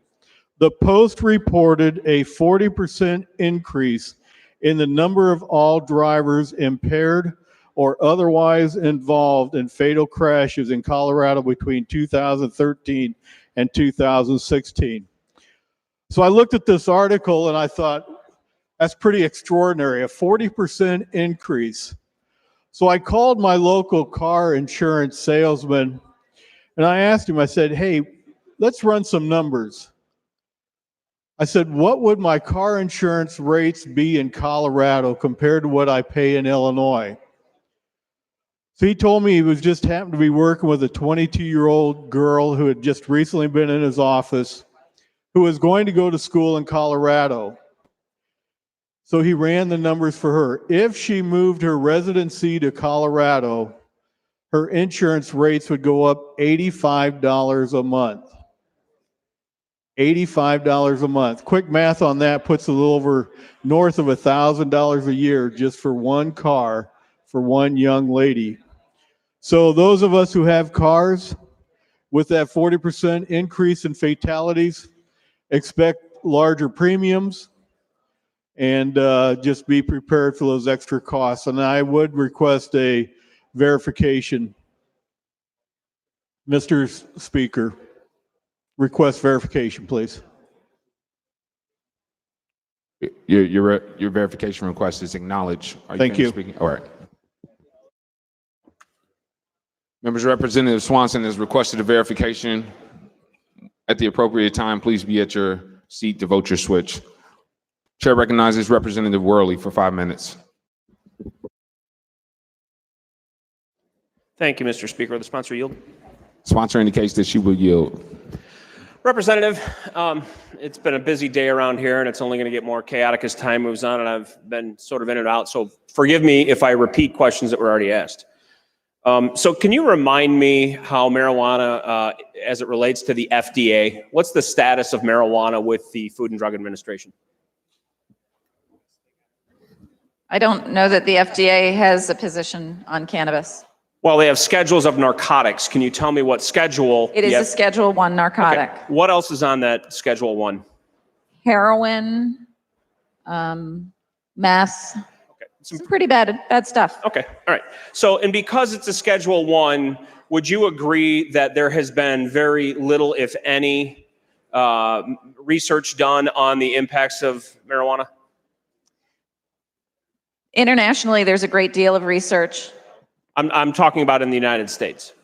The Post reported a 40% increase in the number of all drivers impaired or otherwise involved in fatal crashes in Colorado between 2013 and 2016. So I looked at this article and I thought, that's pretty extraordinary, a 40% increase. So I called my local car insurance salesman and I asked him, I said, hey, let's run some numbers. I said, what would my car insurance rates be in Colorado compared to what I pay in Illinois? So he told me he was just happened to be working with a 22-year-old girl who had just recently been in his office, who was going to go to school in Colorado. So he ran the numbers for her. If she moved her residency to Colorado, her insurance rates would go up $85 a month. $85 a month. Quick math on that puts a little over north of $1,000 a year just for one car for one young lady. So those of us who have cars, with that 40% increase in fatalities, expect larger premiums and just be prepared for those extra costs. And I would request a verification. Mr. Speaker. Request verification, please. Your verification request is acknowledged. Thank you. Speaking? All right. Members, Representative Swanson has requested a verification. At the appropriate time, please be at your seat to vote your switch. Chair recognizes Representative Worley for 5 minutes. Thank you, Mr. Speaker. The sponsor yield. Sponsor indicates that she will yield. Representative, it's been a busy day around here, and it's only going to get more chaotic as time moves on, and I've been sort of in and out, so forgive me if I repeat questions that were already asked. So can you remind me how marijuana, as it relates to the FDA, what's the status of marijuana with the Food and Drug Administration? I don't know that the FDA has a position on cannabis. Well, they have schedules of narcotics. Can you tell me what schedule? It is a Schedule 1 narcotic. Okay. What else is on that Schedule 1? Heroin, meth, some pretty bad stuff. Okay, all right. So, and because it's a Schedule 1, would you agree that there has been very little, if any, research done on the impacts of marijuana? Internationally, there's a great deal of research. I'm talking about in the United States.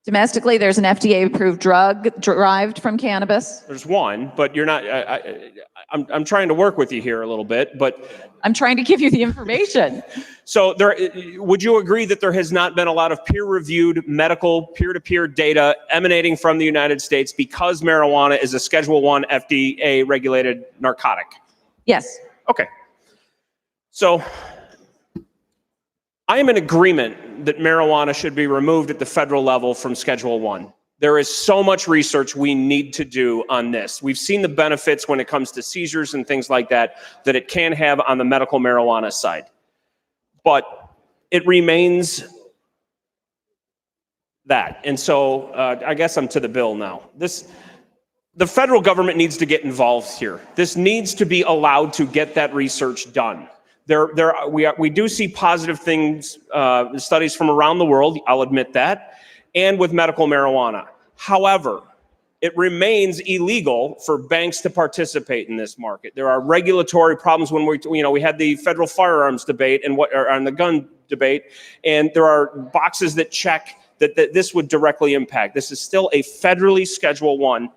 Domestically, there's an FDA-approved drug derived from cannabis. There's one, but you're not, I'm trying to work with you here a little bit, but. I'm trying to give you the information. So would you agree that there has not been a lot of peer-reviewed medical peer-to-peer data emanating from the United States because marijuana is a Schedule 1 FDA-regulated narcotic? Yes. Okay. So I am in agreement that marijuana should be removed at the federal level from Schedule 1. There is so much research we need to do on this. We've seen the benefits when it comes to seizures and things like that it can have on the medical marijuana side. But it remains that. And so I guess I'm to the bill now. The federal government needs to get involved here. This needs to be allowed to get that research done. We do see positive things, studies from around the world, I'll admit that, and with medical marijuana. However, it remains illegal for banks to participate in this market. There are regulatory problems when we had the federal firearms debate and on the gun debate, and there are boxes that check that this would directly impact. This is still a federally Schedule 1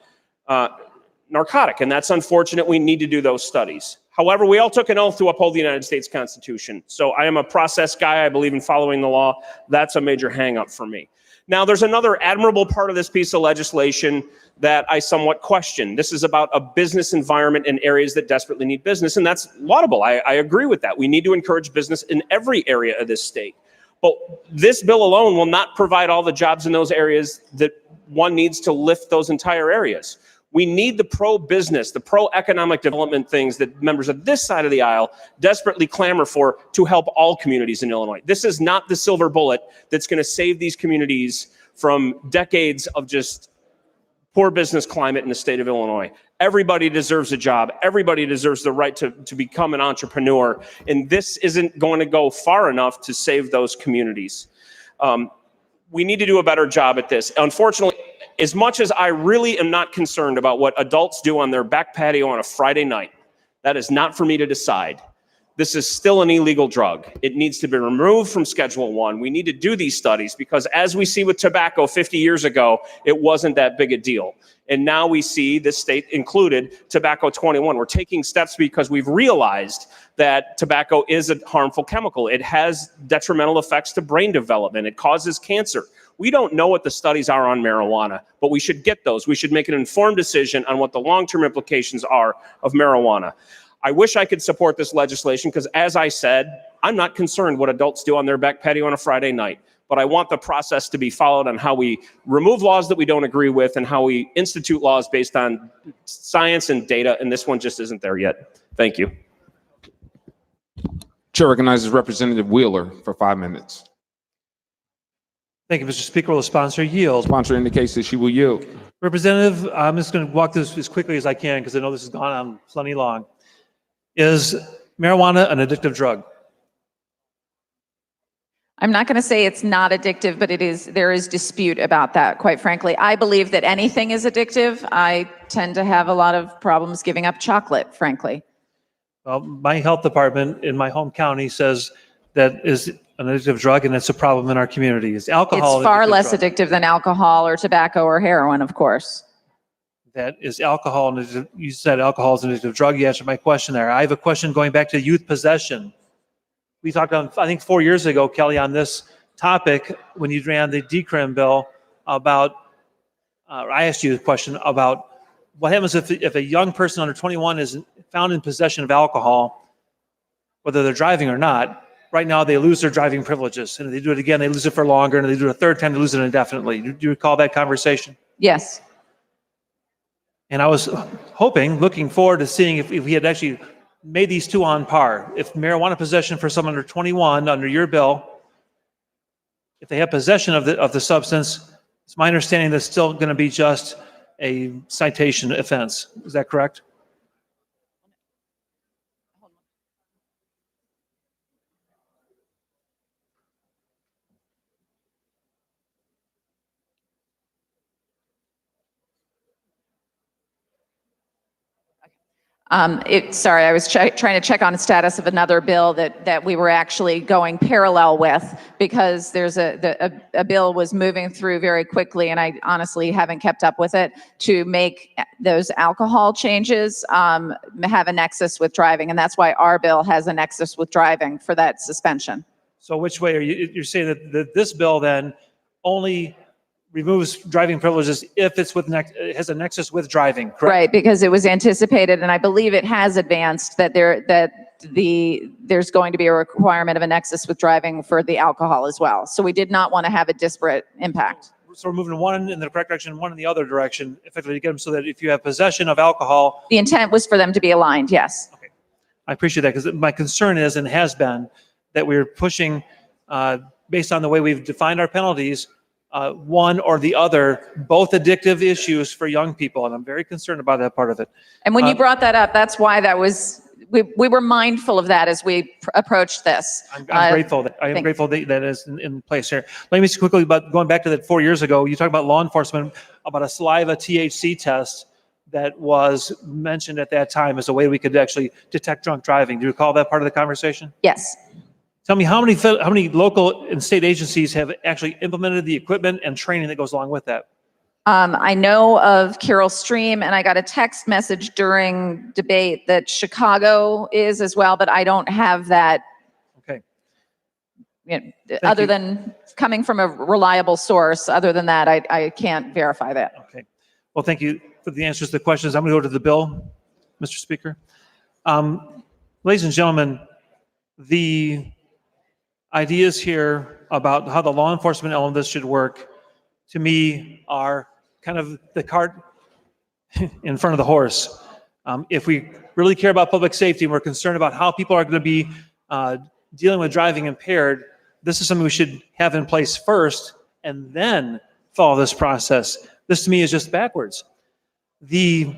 narcotic, and that's unfortunate. We need to do those studies. However, we all took an oath to uphold the United States Constitution. So I am a process guy. I believe in following the law. That's a major hang-up for me. Now, there's another admirable part of this piece of legislation that I somewhat question. This is about a business environment in areas that desperately need business, and that's laudable. I agree with that. We need to encourage business in every area of this state. But this bill alone will not provide all the jobs in those areas that one needs to lift those entire areas. We need the pro-business, the pro-economic development things that members of this side of the aisle desperately clamor for to help all communities in Illinois. This is not the silver bullet that's going to save these communities from decades of just poor business climate in the state of Illinois. Everybody deserves a job. Everybody deserves the right to become an entrepreneur. And this isn't going to go far enough to save those communities. We need to do a better job at this. Unfortunately, as much as I really am not concerned about what adults do on their back patio on a Friday night, that is not for me to decide. This is still an illegal drug. It needs to be removed from Schedule 1. We need to do these studies because as we see with tobacco 50 years ago, it wasn't that big a deal. And now we see, this state included, tobacco 21. We're taking steps because we've realized that tobacco is a harmful chemical. It has detrimental effects to brain development. It causes cancer. We don't know what the studies are on marijuana, but we should get those. We should make an informed decision on what the long-term implications are of marijuana. I wish I could support this legislation because, as I said, I'm not concerned what adults do on their back patio on a Friday night. But I want the process to be followed on how we remove laws that we don't agree with and how we institute laws based on science and data, and this one just isn't there yet. Thank you. Chair recognizes Representative Wheeler for 5 minutes. Thank you, Mr. Speaker. Will the sponsor yield? Sponsor indicates that she will yield. Representative, I'm just going to walk this as quickly as I can because I know this has gone on plenty long. Is marijuana an addictive drug? I'm not going to say it's not addictive, but there is dispute about that, quite frankly. I believe that anything is addictive. I tend to have a lot of problems giving up chocolate, frankly. Well, my health department in my home county says that is an addictive drug and it's a problem in our community. Is alcohol It's far less drug? addictive than alcohol or tobacco or heroin, of course. That is alcohol, and you said alcohol is an addictive drug. You answered my question there. I have a question going back to youth possession. We talked on, I think 4 years ago, Kelly, on this topic when you ran the decrim bill about, I asked you a question about what happens if a young person under 21 is found in possession of alcohol, whether they're driving or not. Right now, they lose their driving privileges, and if they do it again, they lose it for longer, and if they do it a third time, they lose it indefinitely. Do you recall that conversation? Yes. And I was hoping, looking forward to seeing if we had actually made these two on par. If marijuana possession for someone under 21, under your bill, if they have possession of the substance, it's my understanding that's still going to be just a citation offense. Is that correct? Sorry, I was trying to check on the status of another bill that we were actually going parallel with because there's a bill was moving through very quickly, and I honestly haven't kept up with it to make those alcohol changes have a nexus with driving, and that's why our bill has a nexus with driving for that suspension. So which way are you're saying that this bill then only removes driving privileges if it's it has a nexus with driving, correct? Right, because it was anticipated, and I believe it has advanced that there's going to be a requirement of a nexus with driving for the alcohol as well. So we did not want to have a disparate impact. So we're moving one in the correct direction, one in the other direction, effectively to get them so that if you have possession of alcohol. The intent was for them to be aligned, yes. Okay, I appreciate that because my concern is and has been that we're pushing, based on the way we've defined our penalties, one or the other, both addictive issues for young people, and I'm very concerned about that part of it. And when you brought that up, that's why we were mindful of that as we approached this. I'm grateful that is in place here. Let me just quickly about going back to that 4 years ago. You talked about law enforcement about a saliva THC test that was mentioned at that time as a way we could actually detect drunk driving. Do you recall that part of the conversation? Yes. Tell me how many local and state agencies have actually implemented the equipment and training that goes along with that? I know of Carroll Stream, and I got a text message during debate that Chicago is as well, but I don't have that. Okay. Other than coming from a reliable source, other than that, I can't verify that. Okay. Well, thank you for the answers to the questions. I'm going to go to the bill, Mr. Speaker. Ladies and gentlemen, the ideas here about how the law enforcement element of this should work, to me, are kind of the cart in front of the horse. If we really care about public safety and we're concerned about how people are going to be dealing with driving impaired, this is something we should have in place first and then follow this process. This to me is just backwards. The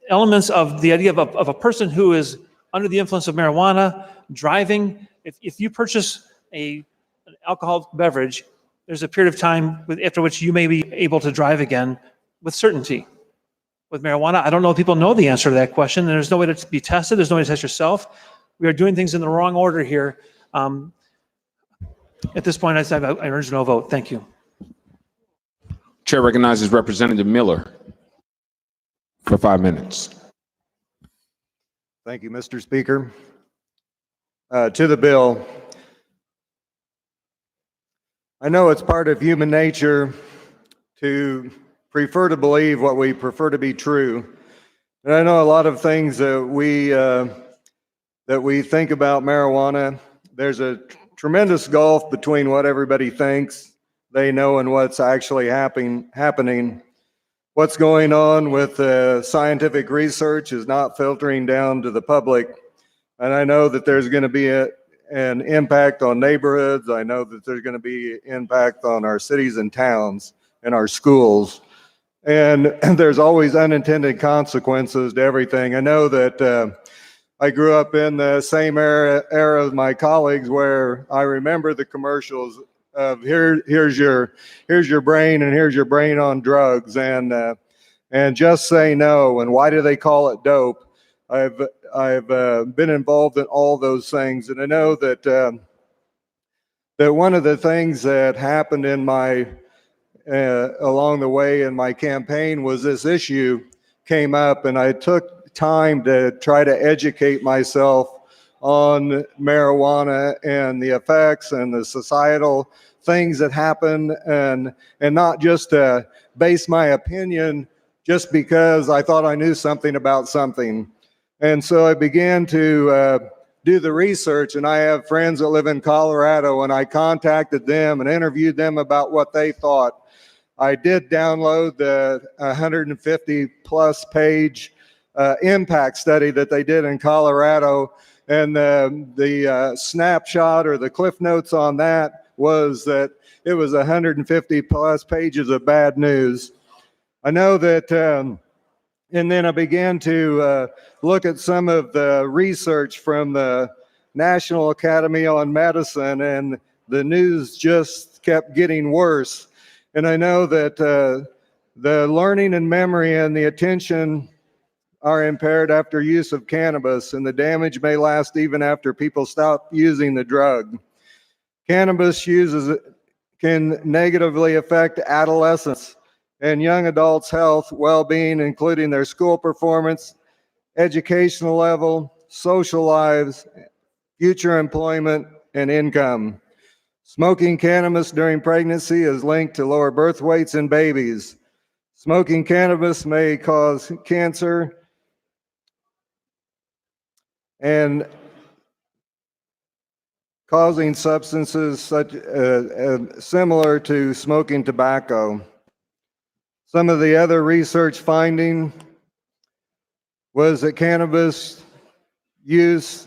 elements of the idea of a person who is under the influence of marijuana, driving, if you purchase an alcoholic beverage, there's a period of time after which you may be able to drive again with certainty. With marijuana, I don't know if people know the answer to that question, and there's no way to be tested, there's no way to test yourself. We are doing things in the wrong order here. At this point, I urge no vote. Thank you. Chair recognizes Representative Miller for 5 minutes. Thank you, Mr. Speaker. To the bill. I know it's part of human nature to prefer to believe what we prefer to be true. And I know a lot of things that we think about marijuana. There's a tremendous gulf between what everybody thinks they know and what's actually happening. What's going on with scientific research is not filtering down to the public. And I know that there's going to be an impact on neighborhoods. I know that there's going to be impact on our cities and towns and our schools. And there's always unintended consequences to everything. I know that I grew up in the same era as my colleagues, where I remember the commercials of here's your brain, and here's your brain on drugs, and just say no, and why do they call it dope? I've been involved in all those things, and I know that that one of the things that happened in my along the way in my campaign was this issue came up, and I took time to try to educate myself on marijuana and the effects and the societal things that happen, and not just to base my opinion just because I thought I knew something about something. And so I began to do the research, and I have friends that live in Colorado, and I contacted them and interviewed them about what they thought. I did download the 150 plus page impact study that they did in Colorado, and the snapshot or the cliff notes on that was that it was 150 plus pages of bad news. I know that, and then I began to look at some of the research from the National Academy on Medicine, and the news just kept getting worse. And I know that the learning and memory and the attention are impaired after use of cannabis, and the damage may last even after people stop using the drug. Cannabis use can negatively affect adolescents and young adults' health, well-being, including their school performance, educational level, social lives, future employment, and income. Smoking cannabis during pregnancy is linked to lower birth weights in babies. Smoking cannabis may cause cancer and causing substances such similar to smoking tobacco. Some of the other research finding was that cannabis use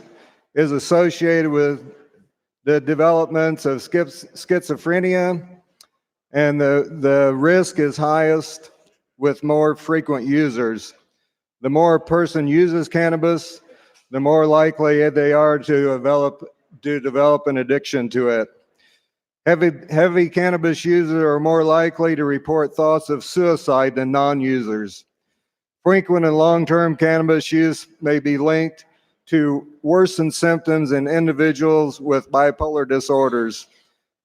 is associated with the developments of schizophrenia, and the risk is highest with more frequent users. The more a person uses cannabis, the more likely they are to develop an addiction to it. Heavy cannabis users are more likely to report thoughts of suicide than non-users. Frequent and long-term cannabis use may be linked to worsened symptoms in individuals with bipolar disorders.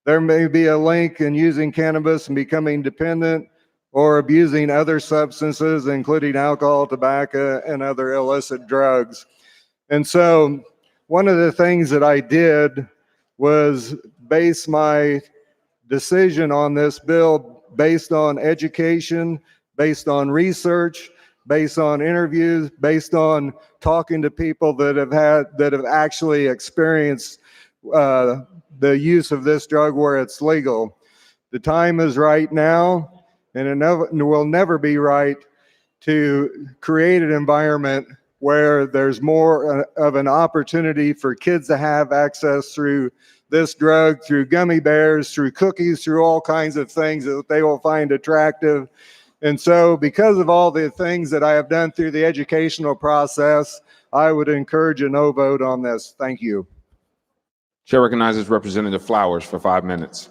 There may be a link in using cannabis and becoming dependent or abusing other substances, including alcohol, tobacco, and other illicit drugs. And so one of the things that I did was base my decision on this bill based on education, based on research, based on interviews, based on talking to people that have actually experienced the use of this drug where it's legal. The time is right now, and it will never be right to create an environment where there's more of an opportunity for kids to have access through this drug, through gummy bears, through cookies, through all kinds of things that they will find attractive. And so because of all the things that I have done through the educational process, I would encourage a no vote on this. Thank you. Chair recognizes Representative Flowers for 5 minutes.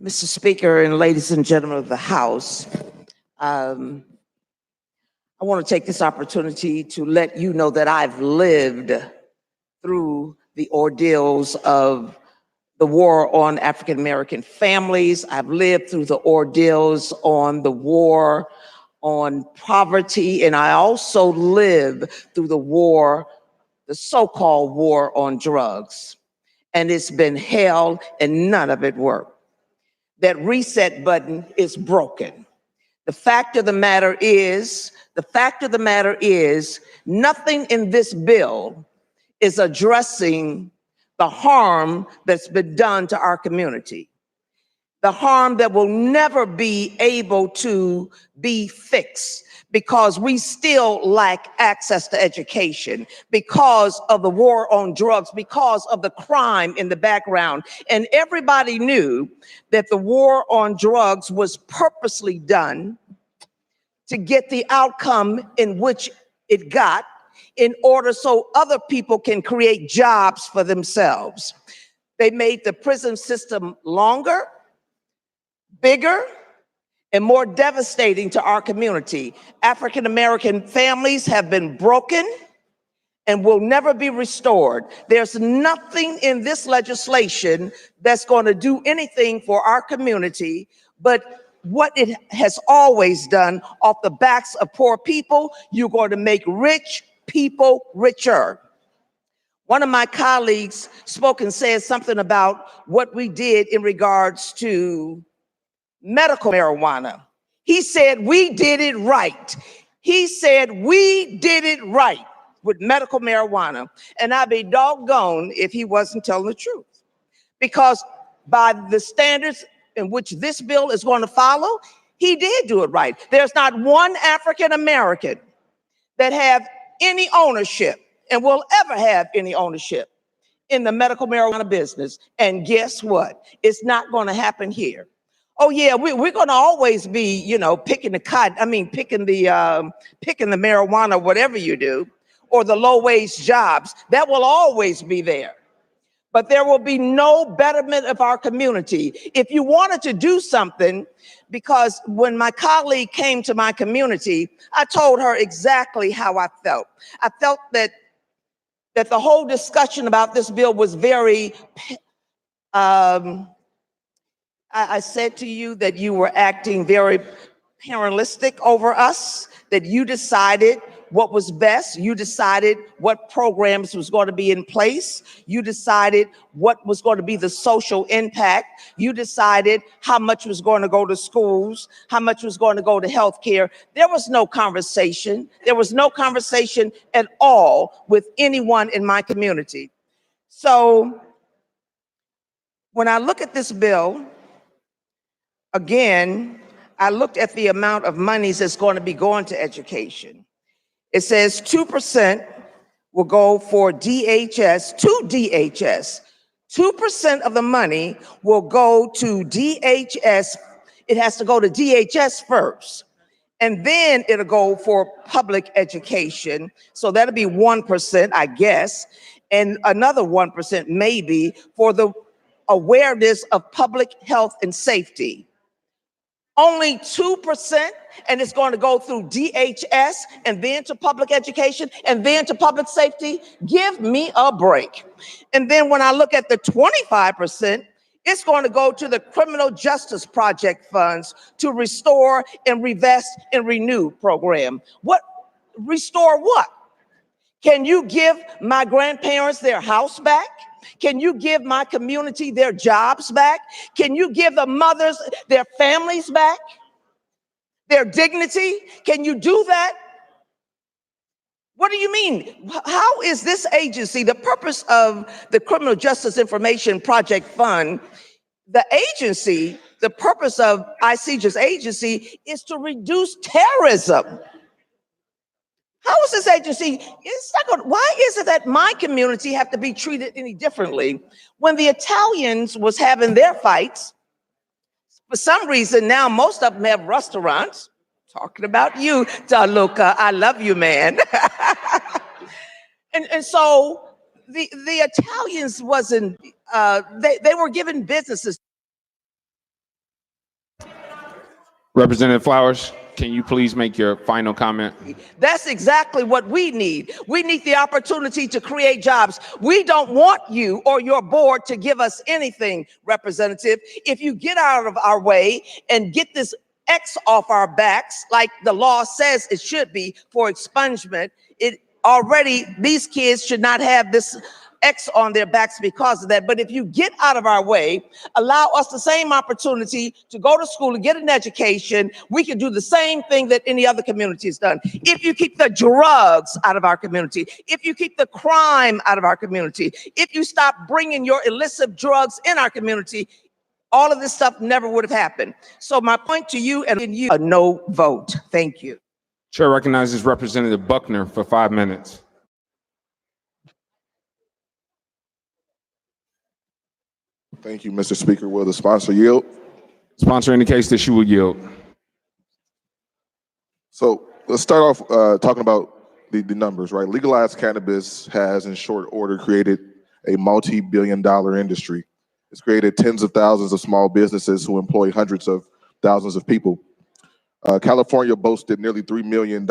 Mr. Speaker and ladies and gentlemen of the House, I want to take this opportunity to let you know that I've lived through the ordeals of the war on African American families. I've lived through the ordeals on the war on poverty, and I also lived through the war, the so-called war on drugs. And it's been hell and none of it worked. That reset button is broken. The fact of the matter is, nothing in this bill is addressing the harm that's been done to our community. The harm that will never be able to be fixed because we still lack access to education, because of the war on drugs, because of the crime in the background. And everybody knew that the war on drugs was purposely done to get the outcome in which it got, in order so other people can create jobs for themselves. They made the prison system longer, bigger, and more devastating to our community. African American families have been broken and will never be restored. There's nothing in this legislation that's going to do anything for our community but what it has always done. Off the backs of poor people, you're going to make rich people richer. One of my colleagues spoke and said something about what we did in regards to medical marijuana. He said, we did it right. He said, we did it right with medical marijuana. And I'd be doggone if he wasn't telling the truth. Because by the standards in which this bill is going to follow, he did do it right. There's not one African American that have any ownership and will ever have any ownership in the medical marijuana business. And guess what? It's not going to happen here. Oh yeah, we're going to always be, picking the cotton. Picking the marijuana, whatever you do, or the low-wage jobs. That will always be there. But there will be no betterment of our community. If you wanted to do something, because when my colleague came to my community, I told her exactly how I felt. I felt that the whole discussion about this bill was very I said to you that you were acting very paternalistic over us, that you decided what was best. You decided what programs was going to be in place. You decided what was going to be the social impact. You decided how much was going to go to schools, how much was going to go to healthcare. There was no conversation. There was no conversation at all with anyone in my community. So when I look at this bill, again, I looked at the amount of monies that's going to be going to education. It says 2% will go for DHS, to DHS. 2% of the money will go to DHS. It has to go to DHS first, and then it'll go for public education. So that'll be 1%, I guess, and another 1% maybe for the awareness of public health and safety. Only 2%, and it's going to go through DHS and then to public education and then to public safety. Give me a break. And then when I look at the 25%, it's going to go to the Criminal Justice Project funds to restore and revest and renew program. What? Restore what? Can you give my grandparents their house back? Can you give my community their jobs back? Can you give the mothers their families back? Their dignity? Can you do that? What do you mean? How is this agency, the purpose of the Criminal Justice Information Project Fund, the agency, the purpose of ICJ's agency is to reduce terrorism. How is this agency? It's not going. Why is it that my community have to be treated any differently when the Italians was having their fights? For some reason, now most of them have restaurants. Talking about you, Gianluca, I love you, man. and so the Italians wasn't. They were given businesses. Representative Flowers, can you please make your final comment? That's exactly what we need. We need the opportunity to create jobs. We don't want you or your board to give us anything, Representative. If you get out of our way and get this X off our backs, like the law says it should be for expungement, these kids should not have this X on their backs because of that. But if you get out of our way, allow us the same opportunity to go to school and get an education, we can do the same thing that any other community has done. If you keep the drugs out of our community, if you keep the crime out of our community, if you stop bringing your illicit drugs in our community, all of this stuff never would have happened. So my point to you and you, a no vote. Thank you. Chair recognizes Representative Buckner for 5 minutes. Thank you, Mr. Speaker. Will the sponsor yield? Sponsor indicates that she will yield. So let's start off talking about the numbers, right? Legalized cannabis has, in short order, created a multi-billion-dollar industry. It's created tens of thousands of small businesses who employ hundreds of thousands of people. California boasted nearly $3 billion,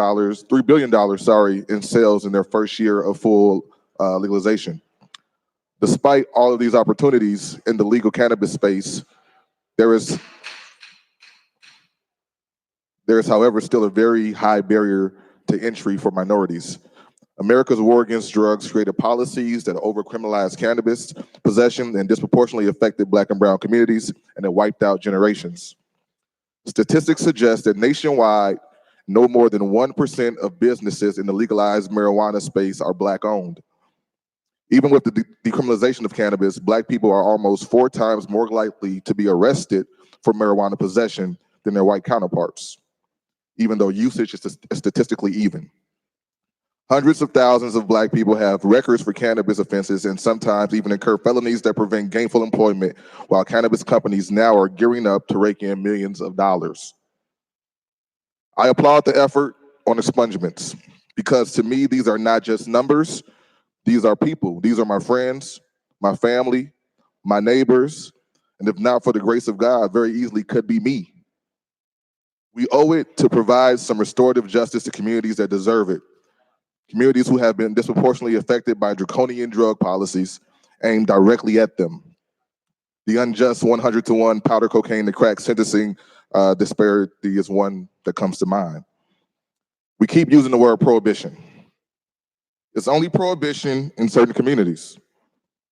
in sales in their first year of full legalization. Despite all of these opportunities in the legal cannabis space, there is, however, still a very high barrier to entry for minorities. America's war against drugs created policies that over-criminalized cannabis possession and disproportionately affected Black and brown communities, and it wiped out generations. Statistics suggest that nationwide, no more than 1% of businesses in the legalized marijuana space are Black-owned. Even with the decriminalization of cannabis, Black people are almost 4 times more likely to be arrested for marijuana possession than their white counterparts, even though usage is statistically even. Hundreds of thousands of Black people have records for cannabis offenses and sometimes even incur felonies that prevent gainful employment, while cannabis companies now are gearing up to rake in millions of dollars. I applaud the effort on expungements because to me, these are not just numbers. These are people. These are my friends, my family, my neighbors, and if not for the grace of God, very easily could be me. We owe it to provide some restorative justice to communities that deserve it. Communities who have been disproportionately affected by draconian drug policies aimed directly at them. The unjust 100-to-1 powder cocaine to crack sentencing disparity is one that comes to mind. We keep using the word prohibition. It's only prohibition in certain communities.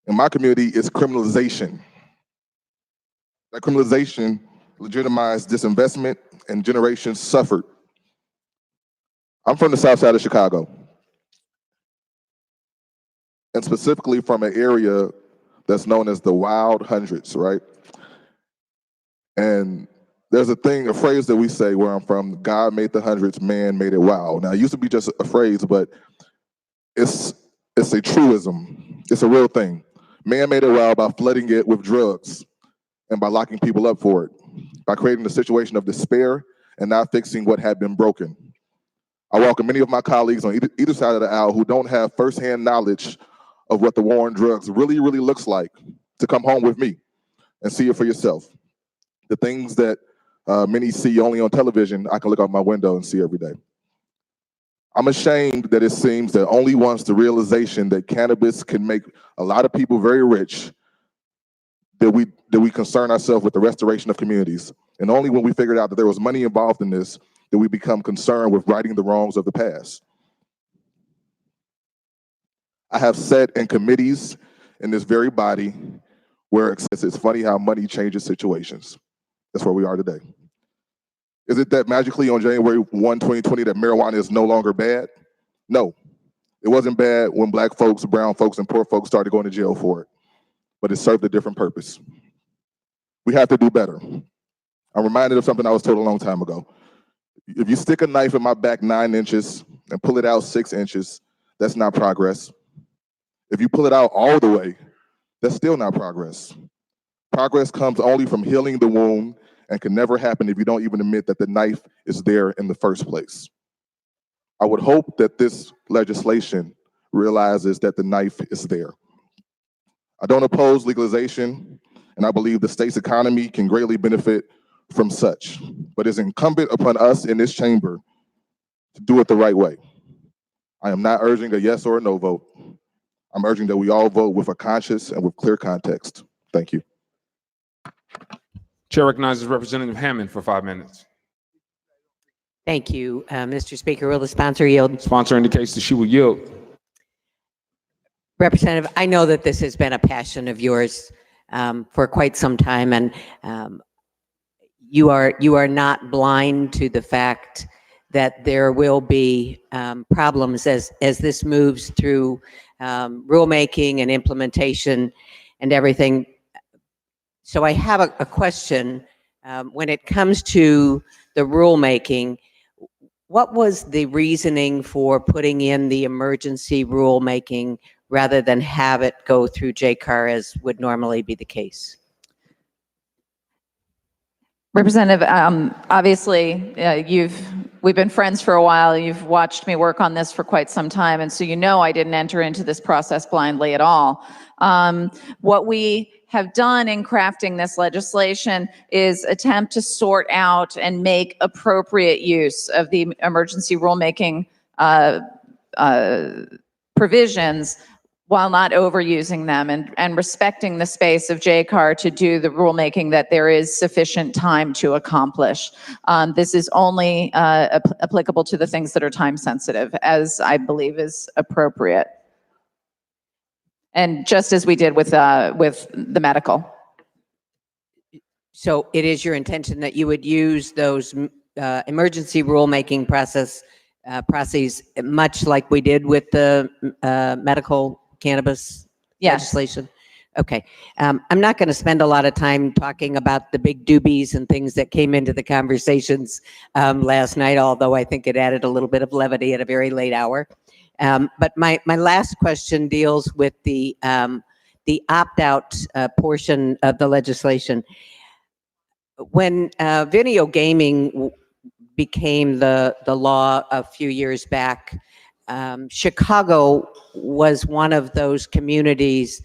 In my community, it's criminalization. That criminalization legitimized disinvestment and generations suffered. I'm from the south side of Chicago, and specifically from an area that's known as the Wild Hundreds, right? And there's a phrase that we say where I'm from, God made the hundreds, man made it wild. Now, it used to be just a phrase, but it's a truism. It's a real thing. Man made it wild by flooding it with drugs and by locking people up for it, by creating a situation of despair and not fixing what had been broken. I welcome many of my colleagues on either side of the aisle who don't have firsthand knowledge of what the war on drugs really, really looks like to come home with me and see it for yourself. The things that many see only on television, I can look out my window and see every day. I'm ashamed that it seems that only once the realization that cannabis can make a lot of people very rich, that we concern ourselves with the restoration of communities. And only when we figured out that there was money involved in this, that we become concerned with righting the wrongs of the past. I have sat in committees in this very body where it's funny how money changes situations. That's where we are today. Is it that magically on January 1, 2020 that marijuana is no longer bad? No, it wasn't bad when Black folks, brown folks, and poor folks started going to jail for it, but it served a different purpose. We have to do better. I'm reminded of something I was told a long time ago. If you stick a knife in my back 9 inches and pull it out 6 inches, that's not progress. If you pull it out all the way, that's still not progress. Progress comes only from healing the wound and can never happen if you don't even admit that the knife is there in the first place. I would hope that this legislation realizes that the knife is there. I don't oppose legalization, and I believe the state's economy can greatly benefit from such, but it's incumbent upon us in this chamber to do it the right way. I am not urging a yes or a no vote. I'm urging that we all vote with a conscience and with clear context. Thank you. Chair recognizes Representative Hammond for 5 minutes. Thank you, Mr. Speaker. Will the sponsor yield? Sponsor indicates that she will yield. Representative, I know that this has been a passion of yours for quite some time, and you are not blind to the fact that there will be problems as this moves through rulemaking and implementation and everything. So I have a question. When it comes to the rulemaking, what was the reasoning for putting in the emergency rulemaking rather than have it go through JCAR as would normally be the case? Representative, obviously, we've been friends for a while. You've watched me work on this for quite some time, and so you know I didn't enter into this process blindly at all. What we have done in crafting this legislation is attempt to sort out and make appropriate use of the emergency rulemaking provisions while not overusing them and respecting the space of JCAR to do the rulemaking that there is sufficient time to accomplish. This is only applicable to the things that are time sensitive, as I believe is appropriate. And just as we did with the medical. So it is your intention that you would use those emergency rulemaking processes much like we did with the medical cannabis legislation? Okay. I'm not going to spend a lot of time talking about the big doobies and things that came into the conversations last night, although I think it added a little bit of levity at a very late hour. But my last question deals with the opt-out portion of the legislation. When video gaming became the law a few years back, Chicago was one of those communities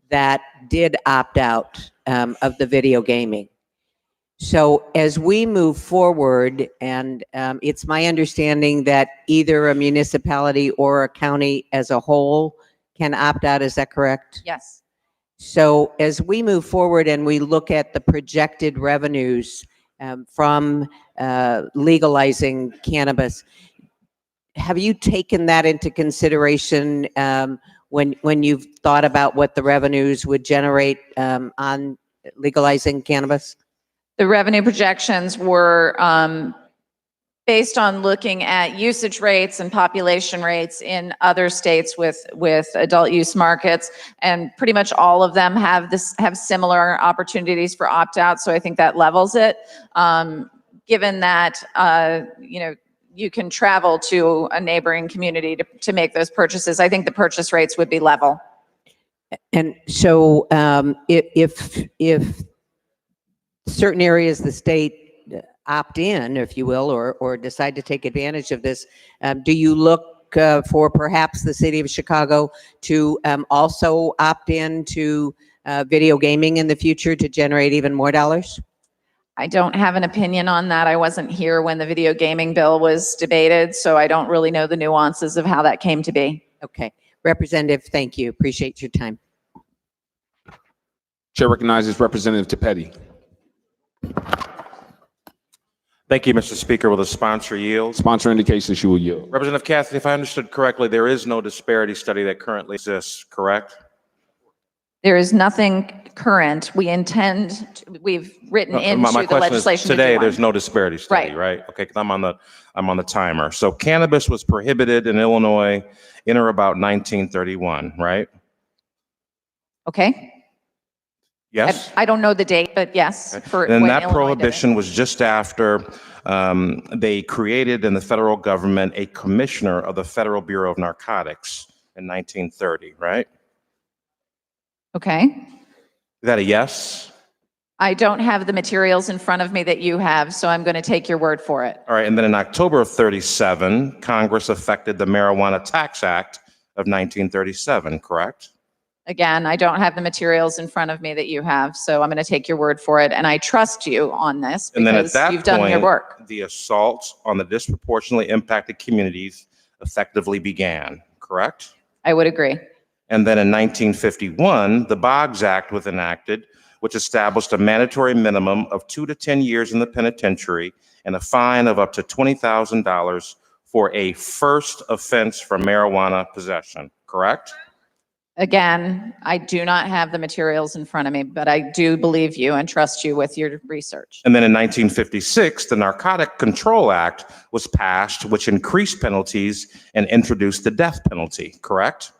that did opt out of the video gaming. So as we move forward, and it's my understanding that either a municipality or a county as a whole can opt out, is that correct? Yes. So as we move forward and we look at the projected revenues from legalizing cannabis, have you taken that into consideration when you've thought about what the revenues would generate on legalizing cannabis? The revenue projections were based on looking at usage rates and population rates in other states with adult use markets, and pretty much all of them have similar opportunities for opt-out. So I think that levels it. Given that you can travel to a neighboring community to make those purchases, I think the purchase rates would be level. And so if certain areas of the state opt in, if you will, or decide to take advantage of this, do you look for perhaps the city of Chicago to also opt in to video gaming in the future to generate even more dollars? I don't have an opinion on that. I wasn't here when the video gaming bill was debated, so I don't really know the nuances of how that came to be. Okay. Representative, thank you. Appreciate your time. Chair recognizes Representative Tepetti. Thank you, Mr. Speaker. Will the sponsor yield? Sponsor indicates that she will yield. Representative Cassidy, if I understood correctly, there is no disparity study that currently exists, correct? There is nothing current. We've written into My the question legislation. is, today to do there's one. no disparity study, right? Okay, because I'm on the timer. So cannabis was prohibited in Illinois in or about 1931, right? Okay. Yes? I don't know the date, but yes. For And when that Illinois did it. prohibition was just after they created in the federal government a commissioner of the Federal Bureau of Narcotics in 1930, right? Okay. Is that a yes? I don't have the materials in front of me that you have, so I'm going to take your word for it. All right, and then in October of 37, Congress effected the Marijuana Tax Act of 1937, correct? Again, I don't have the materials in front of me that you have, so I'm going to take your word for it, and I trust you on this And then at because that you've done your point, work. the assaults on the disproportionately impacted communities effectively began, correct? I would agree. And then in 1951, the Boggs Act was enacted, which established a mandatory minimum of 2 to 10 years in the penitentiary and a fine of up to $20,000 for a first offense for marijuana possession, correct? Again, I do not have the materials in front of me, but I do believe you and trust you with your research. And then in 1956, the Narcotic Control Act was passed, which increased penalties and introduced the death penalty, correct?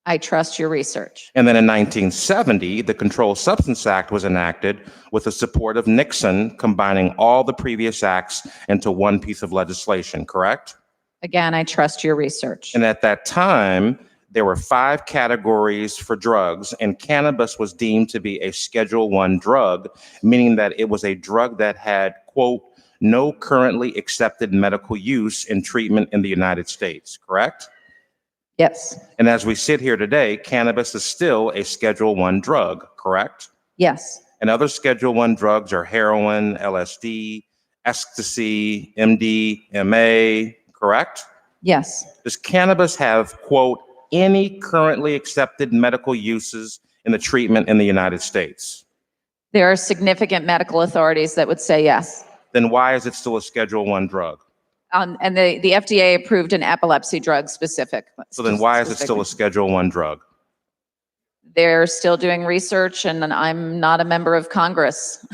I trust your research. And then in 1970, the Controlled Substance Act was enacted with the support of Nixon, combining all the previous acts into one piece of legislation, correct? Again, I trust your research. And at that time, there were 5 categories for drugs, and cannabis was deemed to be a Schedule I drug, meaning that it was a drug that had, quote, no currently accepted medical use in treatment in the United States, correct? Yes. And as we sit here today, cannabis is still a Schedule I drug, correct? Yes. And other Schedule I drugs are heroin, LSD, ecstasy, MDMA, correct? Yes. Does cannabis have, quote, any currently accepted medical uses in the treatment in the United States? There are significant medical authorities that would say yes. Then why is it still a Schedule I drug? And the FDA approved an epilepsy drug specific. So then why is it still a Schedule I drug? They're still doing research, and I'm not a member of Congress.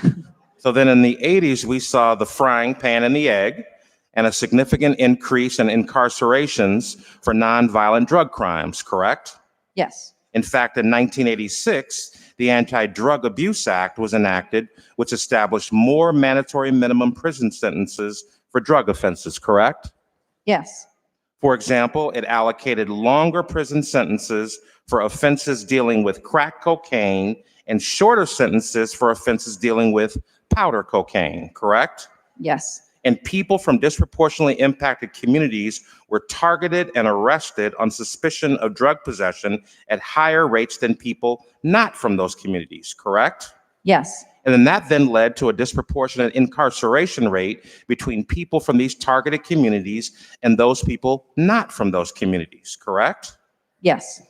So then in the 80s, we saw the frying pan and the egg, and a significant increase in incarcerations for nonviolent drug crimes, correct? Yes. In fact, in 1986, the Anti-Drug Abuse Act was enacted, which established more mandatory minimum prison sentences for drug offenses, correct? Yes. For example, it allocated longer prison sentences for offenses dealing with crack cocaine and shorter sentences for offenses dealing with powder cocaine, correct? Yes. And people from disproportionately impacted communities were targeted and arrested on suspicion of drug possession at higher rates than people not from those communities, correct? Yes. And then that then led to a disproportionate incarceration rate between people from these targeted communities and those people not from those communities, correct? Yes.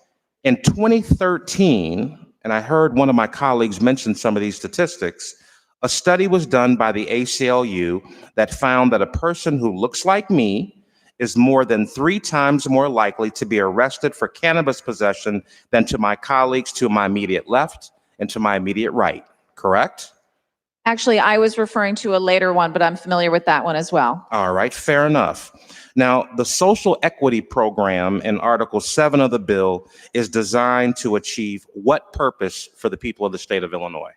In 2013, and I heard one of my colleagues mention some of these statistics, a study was done by the ACLU that found that a person who looks like me is more than 3 times more likely to be arrested for cannabis possession than to my colleagues to my immediate left and to my immediate right, correct? Actually, I was referring to a later one, but I'm familiar with that one as well. All right, fair enough. Now, the social equity program in Article 7 of the bill is designed to achieve what purpose for the people of the state of Illinois?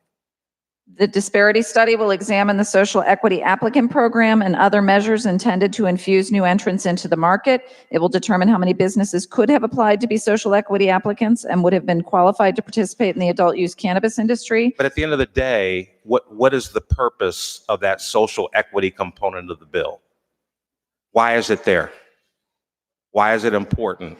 The disparity study will examine the social equity applicant program and other measures intended to infuse new entrants into the market. It will determine how many businesses could have applied to be social equity applicants and would have been qualified to participate in the adult use cannabis industry. But at the end of the day, what is the purpose of that social equity component of the bill? Why is it there? Why is it important?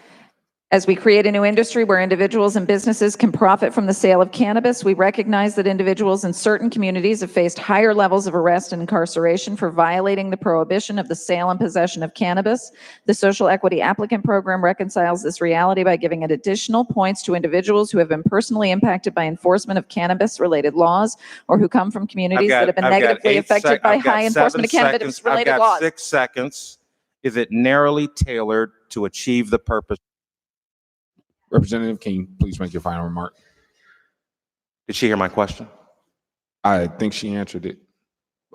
As we create a new industry where individuals and businesses can profit from the sale of cannabis, we recognize that individuals in certain communities have faced higher levels of arrest and incarceration for violating the prohibition of the sale and possession of cannabis. The social equity applicant program reconciles this reality by giving additional points to individuals who have been personally impacted by enforcement of cannabis-related laws or who come from communities that have been negatively affected by high enforcement of cannabis-related I've got laws. 6 seconds. Is it narrowly tailored to achieve the purpose? Representative, can you please make your final remark? Did she hear my question? I think she answered it.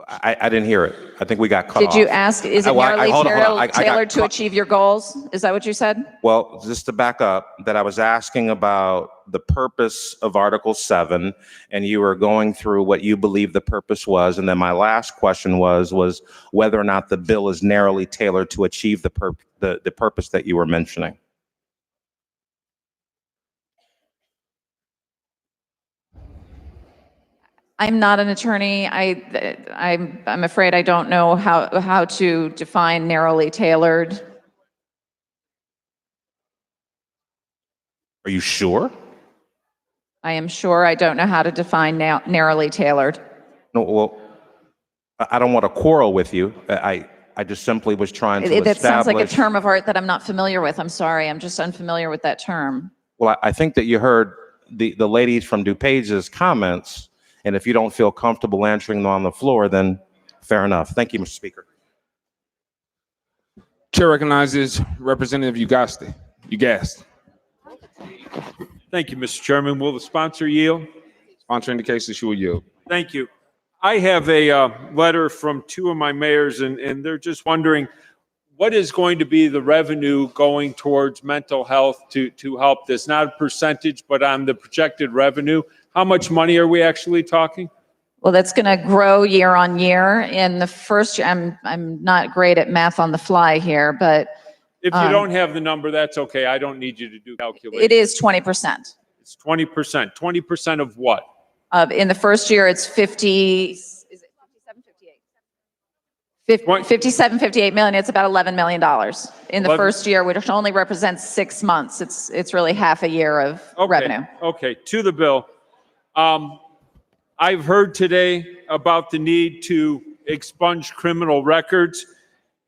I didn't hear it. I think we got cut off. Did you ask, is it Well, narrowly hold on. I got tailored to cut- achieve your goals? Is that what you said? Well, just to back up, that I was asking about the purpose of Article 7, and you were going through what you believe the purpose was. And then my last question was whether or not the bill is narrowly tailored to achieve the purpose that you were mentioning. I'm not an attorney. I'm afraid I don't know how to define narrowly tailored. Are you sure? I am sure I don't know how to define narrowly tailored. No, well, I don't want to quarrel with you. I just simply was trying to That sounds like a establish. term of art that I'm not familiar with. I'm sorry. I'm just unfamiliar with that term. Well, I think that you heard the ladies from DuPage's comments, and if you don't feel comfortable answering them on the floor, then fair enough. Thank you, Mr. Speaker. Chair recognizes Representative Ugasti. Thank you, Mr. Chairman. Will the sponsor yield? Sponsor indicates that she will yield. Thank you. I have a letter from two of my mayors, and they're just wondering what is going to be the revenue going towards mental health to help this? Not a percentage, but on the projected revenue. How much money are we actually talking? Well, that's going to grow year on year. In the first year, I'm not great at math on the fly here, but If you don't have the number, that's okay. I don't need you to do calculations. it is 20%. It's 20%. 20% of what? In the first year, it's 57, 58 million. It's about $11 million. In the 11 first year, which only represents 6 months, it's really half a year of revenue. Okay, to the bill. I've heard today about the need to expunge criminal records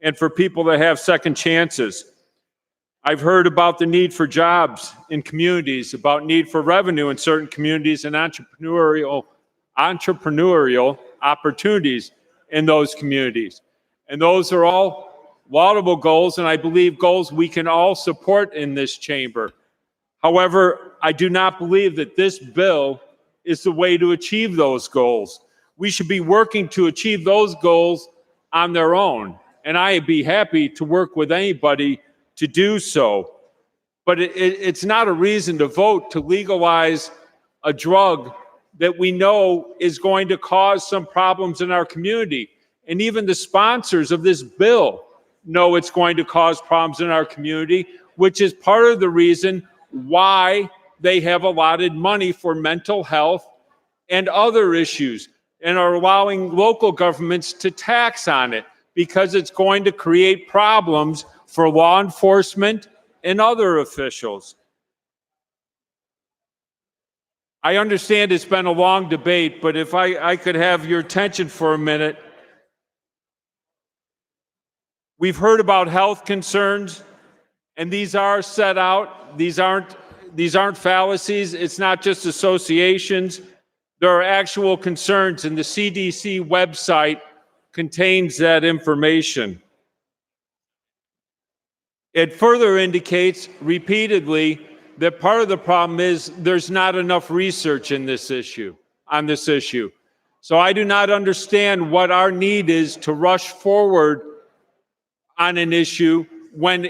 and for people to have second chances. I've heard about the need for jobs in communities, about need for revenue in certain communities and entrepreneurial opportunities in those communities. And those are all laudable goals, and I believe goals we can all support in this chamber. However, I do not believe that this bill is the way to achieve those goals. We should be working to achieve those goals on their own, and I'd be happy to work with anybody to do so. But it's not a reason to vote to legalize a drug that we know is going to cause some problems in our community. And even the sponsors of this bill know it's going to cause problems in our community, which is part of the reason why they have allotted money for mental health and other issues and are allowing local governments to tax on it because it's going to create problems for law enforcement and other officials. I understand it's been a long debate, but if I could have your attention for a minute. We've heard about health concerns, and these are set out. These aren't fallacies. It's not just associations. There are actual concerns, and the CDC website contains that information. It further indicates repeatedly that part of the problem is there's not enough research on this issue. So I do not understand what our need is to rush forward on an issue when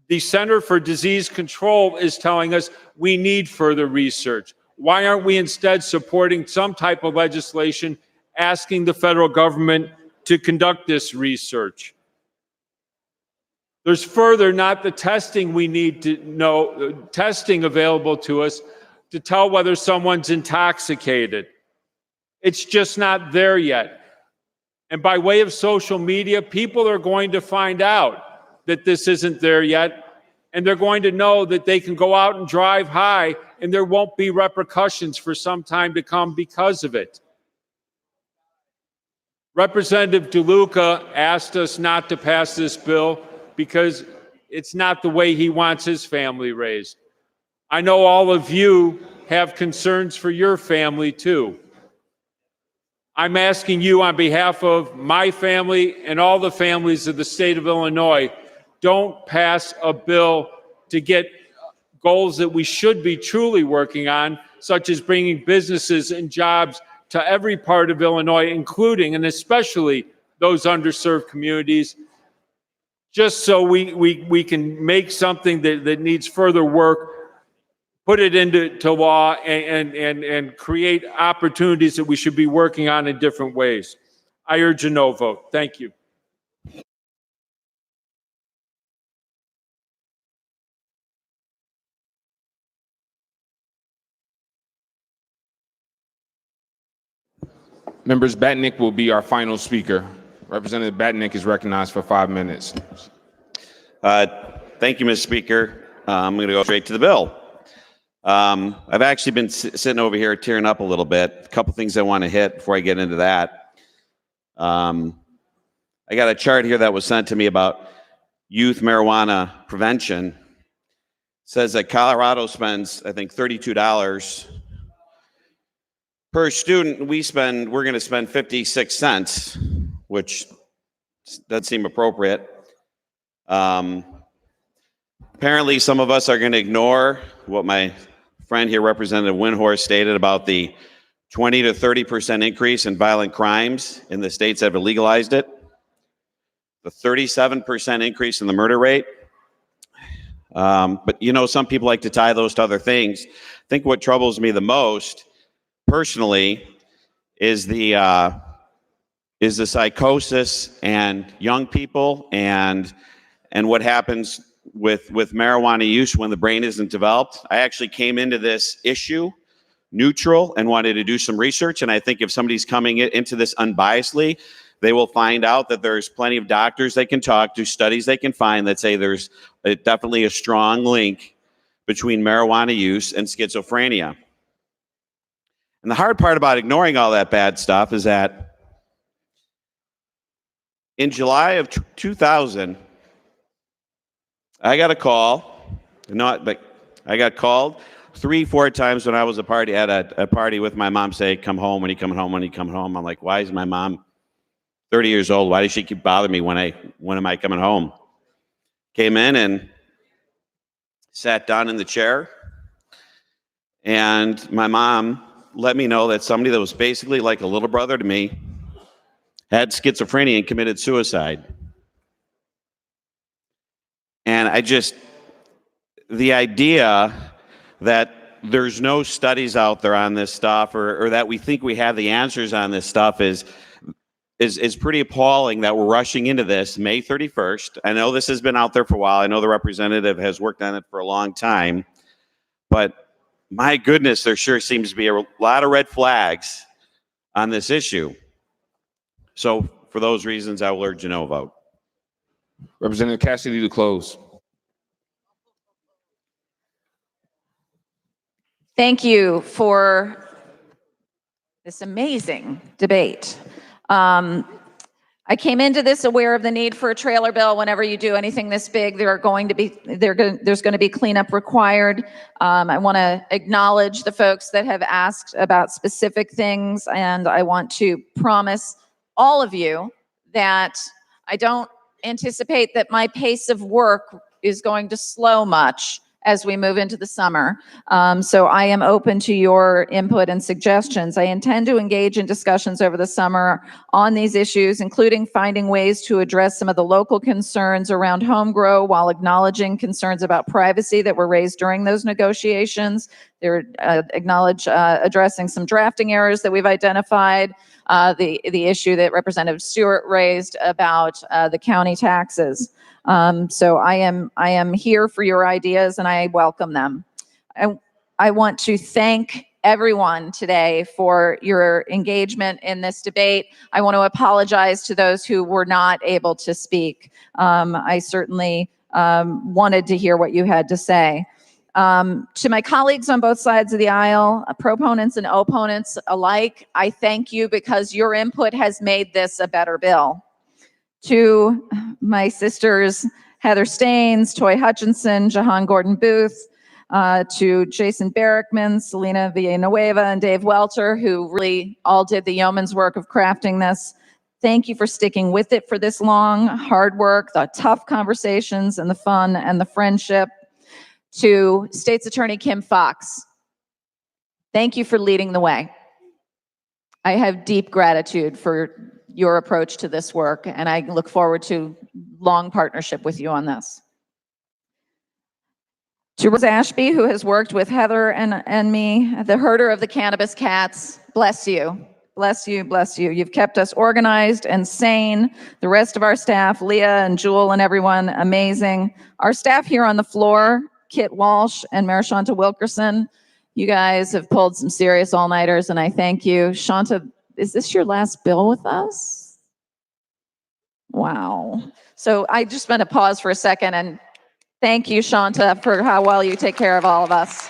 the Center for Disease Control is telling us we need further research. Why aren't we instead supporting some type of legislation asking the federal government to conduct this research? There's further not the testing we need to know, testing available to us to tell whether someone's intoxicated. It's just not there yet. And by way of social media, people are going to find out that this isn't there yet, and they're going to know that they can go out and drive high, and there won't be repercussions for some time to come because of it. Representative DeLuca asked us not to pass this bill because it's not the way he wants his family raised. I know all of you have concerns for your family too. I'm asking you on behalf of my family and all the families of the state of Illinois, don't pass a bill to get goals that we should be truly working on, such as bringing businesses and jobs to every part of Illinois, including and especially those underserved communities, just so we can make something that needs further work, put it into law, and create opportunities that we should be working on in different ways. I urge a no vote. Thank you. Members, Batnick will be our final speaker. Representative Batnick is recognized for 5 minutes. Thank you, Mr. Speaker. I'm going to go straight to the bill. I've actually been sitting over here tearing up a little bit. A couple things I want to hit before I get into that. I got a chart here that was sent to me about youth marijuana prevention. It says that Colorado spends, I think, $32 per student. We're going to spend 56 cents, which does seem appropriate. Apparently, some of us are going to ignore what my friend here, Representative Windhorst, stated about the 20 to 30% increase in violent crimes in the states that have legalized it, the 37% increase in the murder rate. But you know, some people like to tie those to other things. I think what troubles me the most, personally, is the psychosis and young people and what happens with marijuana use when the brain isn't developed. I actually came into this issue neutral and wanted to do some research, and I think if somebody's coming into this unbiasedly, they will find out that there's plenty of doctors they can talk to, studies they can find that say there's definitely a strong link between marijuana use and schizophrenia. And the hard part about ignoring all that bad stuff is that in July of 2000, I got a call. I got called 3-4 times when I was at a party with my mom, say, "Come home, when you coming home, when you coming home." I'm like, why is my mom 30 years old? Why does she keep bothering me when am I coming home? Came in and sat down in the chair, and my mom let me know that somebody that was basically like a little brother to me had schizophrenia and committed suicide. And the idea that there's no studies out there on this stuff, or that we think we have the answers on this stuff is pretty appalling, that we're rushing into this May 31st. I know this has been out there for a while. I know the representative has worked on it for a long time, but my goodness, there sure seems to be a lot of red flags on this issue. So for those reasons, I will urge a no vote. Representative Cassidy to close. Thank you for this amazing debate. I came into this aware of the need for a trailer bill. Whenever you do anything this big, there's going to be cleanup required. I want to acknowledge the folks that have asked about specific things, and I want to promise all of you that I don't anticipate that my pace of work is going to slow much as we move into the summer. So I am open to your input and suggestions. I intend to engage in discussions over the summer on these issues, including finding ways to address some of the local concerns around home grow while acknowledging concerns about privacy that were raised during those negotiations. They're addressing some drafting errors that we've identified, the issue that Representative Stewart raised about the county taxes. So I am here for your ideas, and I welcome them. I want to thank everyone today for your engagement in this debate. I want to apologize to those who were not able to speak. I certainly wanted to hear what you had to say. To my colleagues on both sides of the aisle, proponents and opponents alike, I thank you because your input has made this a better bill. To my sisters, Heather Staines, Toy Hutchinson, Jahan Gordon Booth, to Jason Barrickman, Selena Villanueva, and Dave Welter, who really all did the yeoman's work of crafting this. Thank you for sticking with it for this long, hard work, the tough conversations, and the fun and the friendship. To State's Attorney Kim Foxx, thank you for leading the way. I have deep gratitude for your approach to this work, and I look forward to long partnership with you on this. To Rose Ashby, who has worked with Heather and me, the herder of the cannabis cats, bless you. Bless you, bless you. You've kept us organized and sane. The rest of our staff, Leah and Jewel and everyone, amazing. Our staff here on the floor, Kit Walsh and Marishanta Wilkerson, you guys have pulled some serious all-nighters, and I thank you. Shanta, is this your last bill with us? Wow. So I just want to pause for a second and thank you, Shanta, for how well you take care of all of us.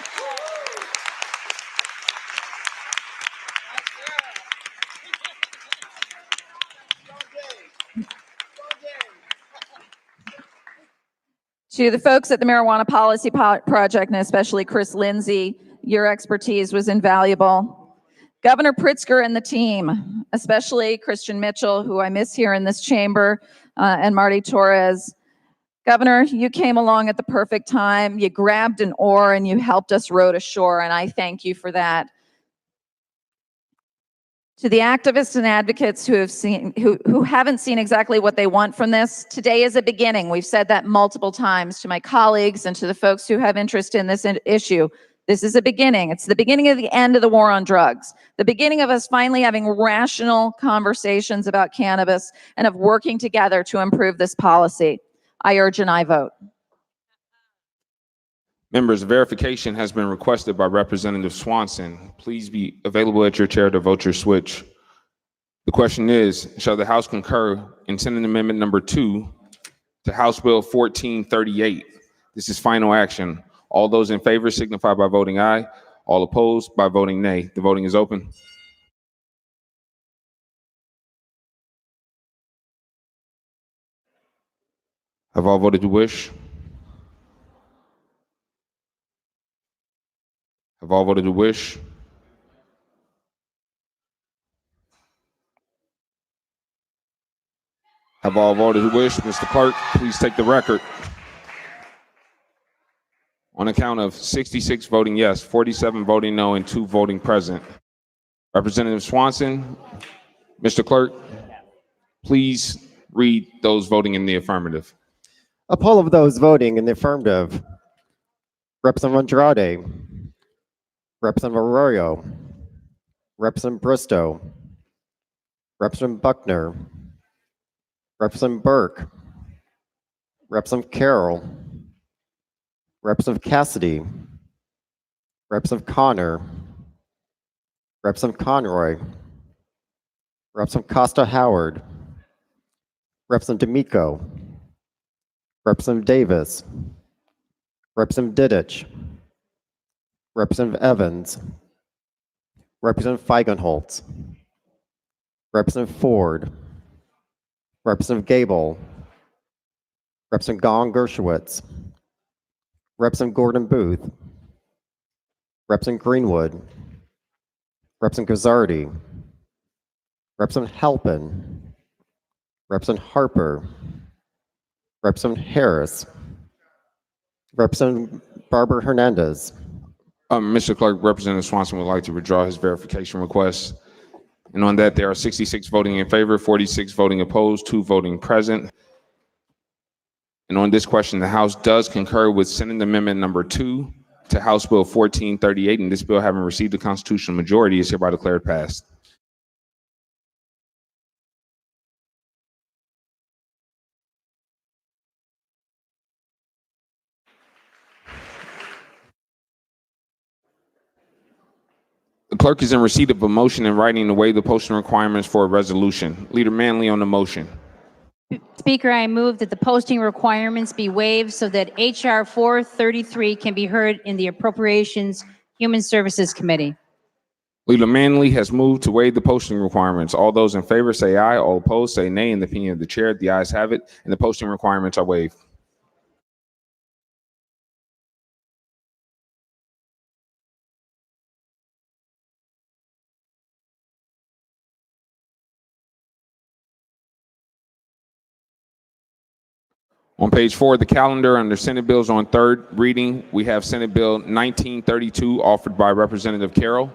To the folks at the Marijuana Policy Project, and especially Chris Lindsay, your expertise was invaluable. Governor Pritzker and the team, especially Christian Mitchell, who I miss here in this chamber, and Marty Torres. Governor, you came along at the perfect time. You grabbed an oar and you helped us row to shore, and I thank you for that. To the activists and advocates who haven't seen exactly what they want from this, today is a beginning. We've said that multiple times to my colleagues and to the folks who have interest in this issue. This is a beginning. It's the beginning of the end of the war on drugs, the beginning of us finally having rational conversations about cannabis and of working together to improve this policy. I urge an aye vote. Members, verification has been requested by Representative Swanson. Please be available at your chair to vote your switch. The question is, shall the House concur in Senate Amendment number 2 to House Bill 1438? This is final action. All those in favor signify by voting aye. All opposed by voting nay. The voting is open. Have all voted to wish? Have all voted to wish? Have all voted to wish? Mr. Clerk, please take the record. On a count of 66 voting yes, 47 voting no, and 2 voting present. Representative Swanson, Mr. Clerk, please read those voting in the affirmative. A poll of those voting in the affirmative. Representative Andrade, Representative Arroyo, Representative Bristow, Representative Buckner, Representative Burke, Representative Carroll, Representative Cassidy, Representative Connor, Representative Conroy, Representative Costa Howard, Representative D'Amico, Representative Davis, Representative Didich, Representative Evans, Representative Feigenholtz, Representative Ford, Representative Gable, Representative Gong Gershowitz, Representative Gordon Booth, Representative Greenwood, Representative Guzzardi, Representative Halpin, Representative Harper, Representative Harris, Representative Barbara Hernandez. Mr. Clerk, Representative Swanson would like to withdraw his verification request. And on that, there are 66 voting in favor, 46 voting opposed, 2 voting present. And on this question, the House does concur with Senate Amendment number 2 to House Bill 1438, and this bill, having received a constitutional majority, is hereby declared passed. The clerk is in receipt of a motion in writing to waive the posting requirements for a resolution. Leader Manley on the motion. Speaker, I move that the posting requirements be waived so that HR 433 can be heard in the Appropriations Human Services Committee. Leader Manley has moved to waive the posting requirements. All those in favor say aye. All opposed say nay. In the opinion of the chair, the ayes have it, and the posting requirements are waived. On page 4 of the calendar, under Senate bills on third reading, we have Senate Bill 1932 offered by Representative Carroll.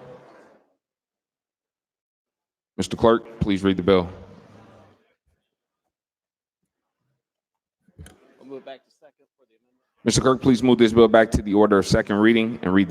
Mr. Clerk, please read the bill. Mr. Clerk, please move this bill back to the order of second reading and read